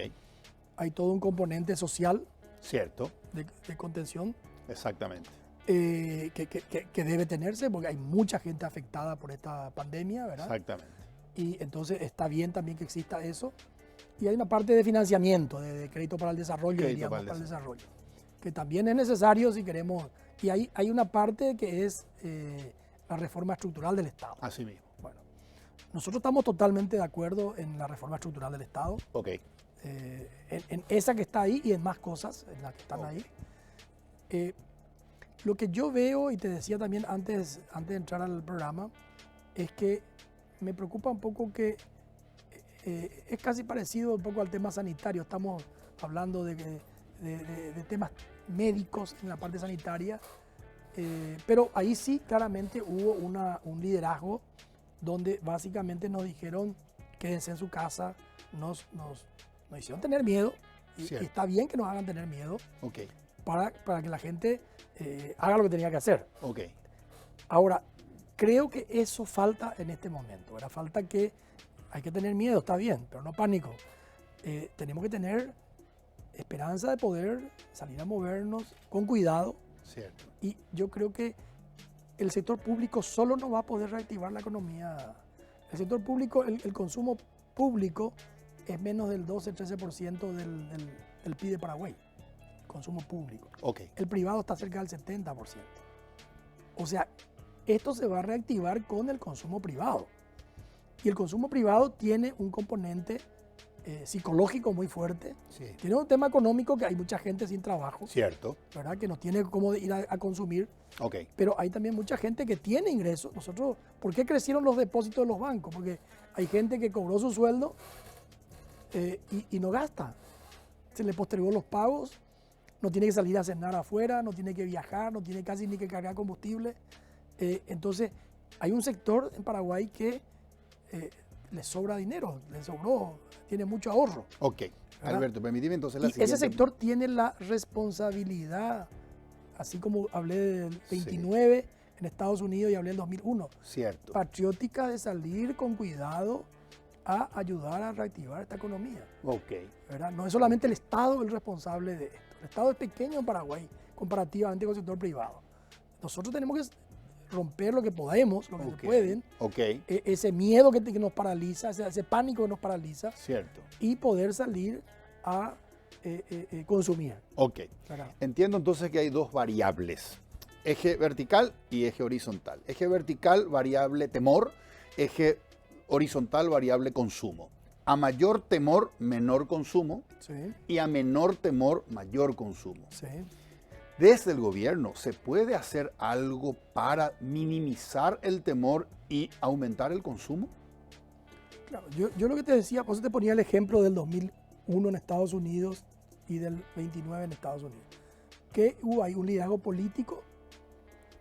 Hay todo un componente social Cierto. de contención Exactamente. que debe tenerse, porque hay mucha gente afectada por esta pandemia, ¿verdad? Exactamente. Y entonces está bien también que exista eso. Y hay una parte de financiamiento, de crédito para el desarrollo, Crédito diríamos, para el para el desarrollo, que también es necesario si queremos. Y hay una parte que es la reforma estructural del Estado. Así mismo. Bueno, nosotros estamos totalmente de acuerdo en la reforma estructural del Estado, Ok. en esa que está ahí y en más cosas, en las que están ahí. Lo que yo veo, y te decía también antes de entrar al programa, es que me preocupa un poco que es casi parecido un poco al tema sanitario. Estamos hablando de temas médicos en la parte sanitaria, pero ahí sí claramente hubo un liderazgo donde básicamente nos dijeron quédense en su casa, nos hicieron tener miedo, y está bien que nos hagan tener miedo, Ok. para que la gente haga lo que tenía que hacer. Ok. Ahora, creo que eso falta en este momento, ¿verdad? Falta que hay que tener miedo, está bien, pero no pánico. Tenemos que tener esperanza de poder salir a movernos con cuidado. Cierto. Y yo creo que el sector público solo no va a poder reactivar la economía. El sector público, el consumo público es menos del 12-13% del PIB de Paraguay. Consumo público. Ok. El privado está cerca del 70%. O sea, esto se va a reactivar con el consumo privado. Y el consumo privado tiene un componente psicológico muy fuerte. Sí. Tiene un tema económico, que hay mucha gente sin trabajo, Cierto. ¿verdad? Que no tiene cómo ir a consumir. Ok. Pero hay también mucha gente que tiene ingresos. Nosotros, ¿por qué crecieron los depósitos de los bancos? Porque hay gente que cobró su sueldo y no gasta. Se le postergó los pagos, no tiene que salir a cenar afuera, no tiene que viajar, no tiene casi ni que cargar combustible. Entonces, hay un sector en Paraguay que le sobra dinero, le sobró, tiene mucho ahorro. Ok. ¿Verdad? Alberto, permíteme entonces la Y siguiente. ese sector tiene la responsabilidad, así como hablé del 29 en Estados Unidos y hablé del 2001, Cierto. patriótica, de salir con cuidado a ayudar a reactivar esta economía, Ok. ¿verdad? No es solamente el Estado el responsable de esto. El Estado es pequeño en Paraguay comparativamente con el sector privado. Nosotros tenemos que romper lo que podemos, lo que Ok. se pueden, Ok. ese miedo que nos paraliza, ese pánico que nos paraliza, Cierto. y poder salir a consumir, Ok. ¿verdad? Entiendo entonces que hay dos variables, eje vertical y eje horizontal. Eje vertical, variable temor, eje horizontal, variable consumo. A mayor temor, menor consumo, Sí, y a menor temor, mayor consumo. sí. Desde el gobierno, ¿se puede hacer algo para minimizar el temor y aumentar el consumo? Claro, yo lo que te decía, por eso te ponía el ejemplo del 2001 en Estados Unidos y del 29 en Estados Unidos, que hay un liderazgo político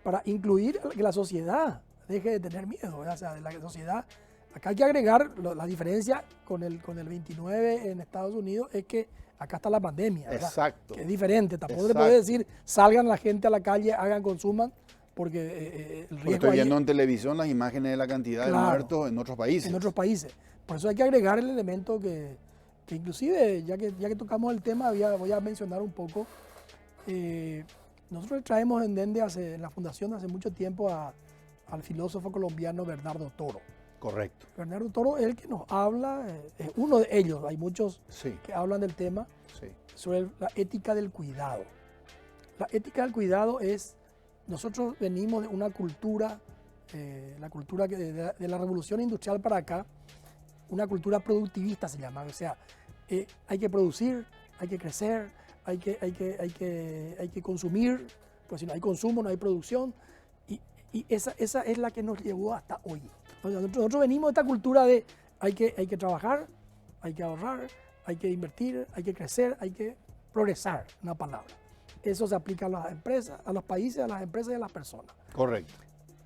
para incluir que la sociedad deje de tener miedo, ¿verdad? O sea, de la sociedad. Acá hay que agregar la diferencia con el 29 en Estados Unidos, es que acá está la pandemia, ¿verdad? Exacto. Que es diferente. Tampoco se Exacto. puede decir salgan la gente a la calle, hagan, consuman, porque el Porque riesgo estoy ahí viendo en televisión las imágenes de la cantidad de Claro. muertos en otros países. en otros países. Por eso hay que agregar el elemento que inclusive, ya que tocamos el tema, voy a mencionar un poco. Nosotros traemos en Dende, en la fundación, hace mucho tiempo al filósofo colombiano Bernardo Toro. Correcto. Bernardo Toro es el que nos habla, es uno de ellos, hay muchos Sí, que hablan del tema, sí. sobre la ética del cuidado. La ética del cuidado es, nosotros venimos de una cultura, la cultura de la revolución industrial para acá, una cultura productivista se llama, o sea, hay que producir, hay que crecer, hay que consumir, pues si no hay consumo no hay producción, y esa es la que nos llevó hasta hoy. O sea, nosotros venimos de esta cultura de hay que trabajar, hay que ahorrar, hay que invertir, hay que crecer, hay que progresar, una palabra. Eso se aplica a las empresas, a los países, a las empresas y a las personas. Correcto.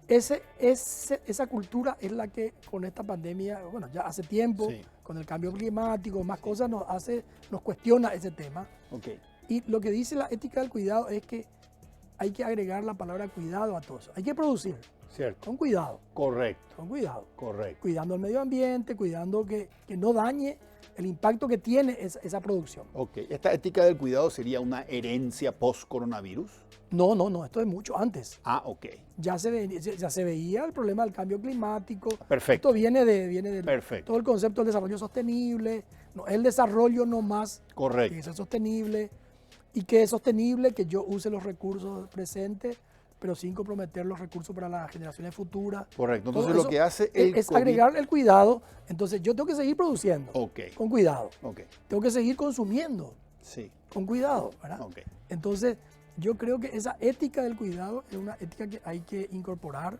Esa cultura es la que con esta pandemia, bueno, ya hace tiempo, Sí. con el cambio climático, más cosas, nos cuestiona ese tema. Ok. Y lo que dice la ética del cuidado es que hay que agregar la palabra cuidado a todo eso. Hay que producir Cierto. con cuidado, Correcto. con cuidado. Correcto. Cuidando el medio ambiente, cuidando que no dañe el impacto que tiene esa producción. Ok. ¿Esta ética del cuidado sería una herencia post-coronavirus? No, esto es mucho antes. Ah, ok. Ya se veía el problema del cambio climático. Perfecto. Esto viene de Perfecto. todo el concepto del desarrollo sostenible. No, el desarrollo no más Correcto. que sea sostenible. Y que es sostenible que yo use los recursos presentes, pero sin comprometer los recursos para las generaciones futuras. Correcto. Todo Entonces lo eso que hace el es COVID... agregar el cuidado. Entonces yo tengo que seguir produciendo Ok. con cuidado. Ok. Tengo que seguir consumiendo Sí. con cuidado, ¿verdad? Ok. Entonces, yo creo que esa ética del cuidado es una ética que hay que incorporar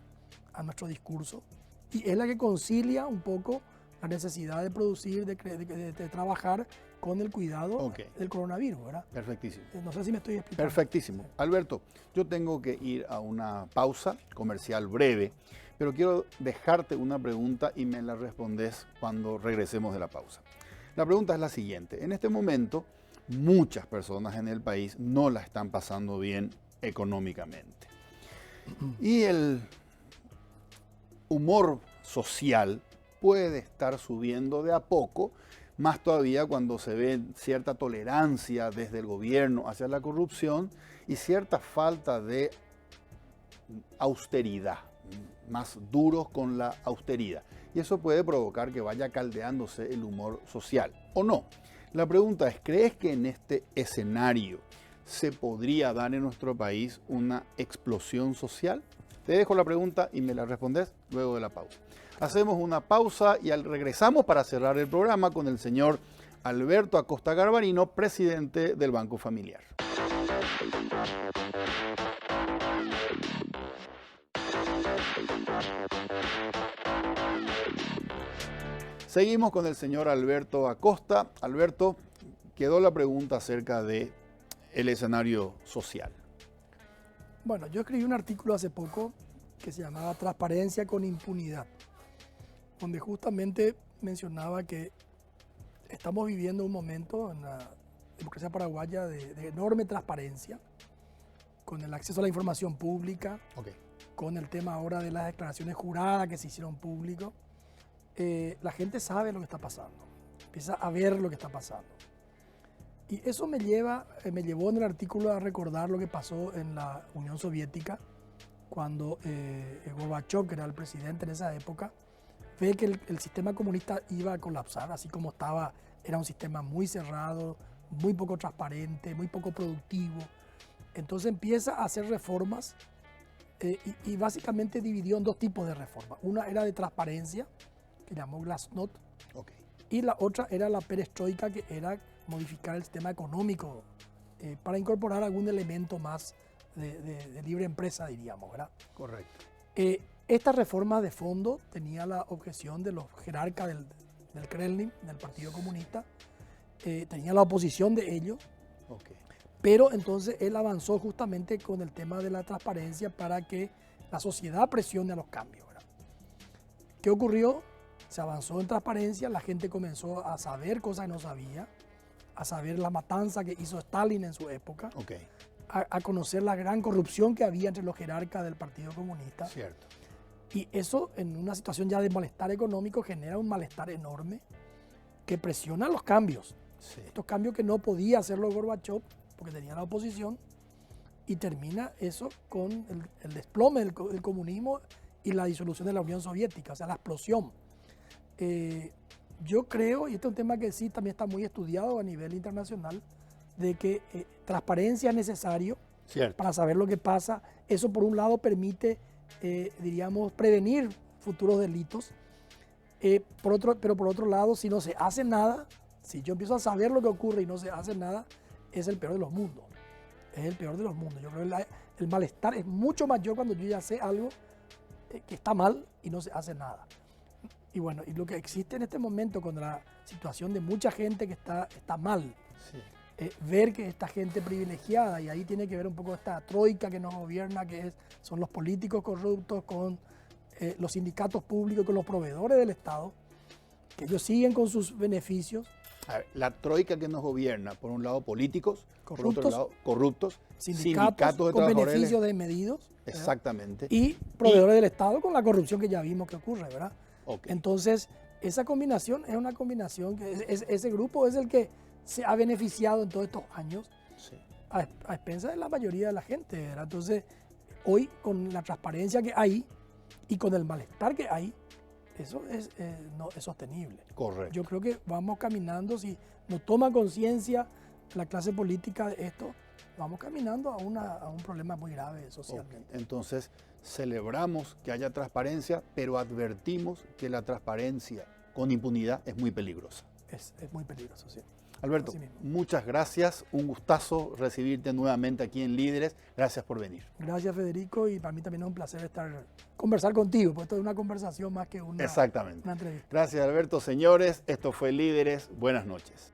a nuestro discurso y es la que concilia un poco la necesidad de producir, de trabajar con el cuidado Ok. del coronavirus, ¿verdad? Perfectísimo. No sé si me estoy explicando. Perfectísimo. Alberto, yo tengo que ir a una pausa comercial breve, pero quiero dejarte una pregunta y me la respondes cuando regresemos de la pausa. La pregunta es la siguiente. En este momento, muchas personas en el país no la están pasando bien económicamente. Y el humor social puede estar subiendo de a poco, más todavía cuando se ve cierta tolerancia desde el gobierno hacia la corrupción y cierta falta de austeridad, más duros con la austeridad. Y eso puede provocar que vaya caldeándose el humor social, ¿o no? La pregunta es, ¿crees que en este escenario se podría dar en nuestro país una explosión social? Te dejo la pregunta y me la respondes luego de la pausa. Hacemos una pausa y regresamos para cerrar el programa con el señor Alberto Acosta Garbarino, presidente del Banco Familiar. Seguimos con el señor Alberto Acosta. Alberto, quedó la pregunta acerca del escenario social. Bueno, yo escribí un artículo hace poco que se llamaba Transparencia con impunidad, donde justamente mencionaba que estamos viviendo un momento en la democracia paraguaya de enorme transparencia, con el acceso a la información pública, con el tema ahora de las declaraciones juradas que se hicieron públicos. La gente sabe lo que está pasando, empieza a ver lo que está pasando. Y eso me llevó en el artículo a recordar lo que pasó en la Unión Soviética, cuando Gorbachev, que era el presidente en esa época, ve que el sistema comunista iba a colapsar, así como estaba, era un sistema muy cerrado, muy poco transparente, muy poco productivo. Entonces empieza a hacer reformas y básicamente dividió en dos tipos de reformas. Una era de transparencia, que llamó Glasnost, y la otra era la perestroika, que era modificar el sistema económico para incorporar algún elemento más de libre empresa, diríamos, ¿verdad? Correcto. Esta reforma de fondo tenía la objeción de los jerarcas del Kremlin, del Partido Comunista, tenía la oposición de ellos, pero entonces él avanzó justamente con el tema de la transparencia para que la sociedad presione a los cambios, ¿verdad? ¿Qué ocurrió? Se avanzó en transparencia, la gente comenzó a saber cosas que no sabía, a saber la matanza que hizo Stalin en su época, a conocer la gran corrupción que había entre los jerarcas del Partido Comunista. Cierto. Y eso, en una situación ya de malestar económico, genera un malestar enorme que presiona los cambios. Sí. Estos cambios que no podía hacerlo Gorbachev porque tenía la oposición, y termina eso con el desplome del comunismo y la disolución de la Unión Soviética, o sea, la explosión. Yo creo, y este es un tema que sí también está muy estudiado a nivel internacional, de que transparencia es necesario para saber lo que pasa. Eso por un lado permite, diríamos, prevenir futuros delitos, pero por otro lado, si no se hace nada, si yo empiezo a saber lo que ocurre y no se hace nada, es el peor de los mundos. Es el peor de los mundos. Yo creo que el malestar es mucho mayor cuando yo ya sé algo que está mal y no se hace nada. Y bueno, y lo que existe en este momento con la situación de mucha gente que está mal, ver que esta gente privilegiada, y ahí tiene que ver un poco esta troika que nos gobierna, que son los políticos corruptos con los sindicatos públicos, con los proveedores del Estado, que ellos siguen con sus beneficios A ver, la troika que nos gobierna, por un lado políticos, por otro lado corruptos, sindicatos de con trabajadores. beneficios desmedidos. ¿verdad? Exactamente. Y proveedores del Estado con la corrupción que ya vimos que ocurre, ¿verdad? Ok. Entonces, esa combinación es una combinación que ese grupo es el que se ha beneficiado en todos estos años Sí. a expensas de la mayoría de la gente, ¿verdad? Entonces, hoy con la transparencia que hay y con el malestar que hay, eso no es sostenible. Correcto. Yo creo que vamos caminando, si no toma conciencia la clase política de esto, vamos caminando a un problema muy grave socialmente. Ok. Entonces, celebramos que haya transparencia, pero advertimos que la transparencia con impunidad es muy peligrosa. Es muy peligroso, sí. Alberto, Así mismo. muchas gracias. Un gustazo recibirte nuevamente aquí en Líderes. Gracias por venir. Gracias, Federico, y para mí también es un placer conversar contigo, porque esto es una conversación más que Exactamente. una entrevista. Gracias, Alberto. Señores, esto fue Líderes. Buenas noches.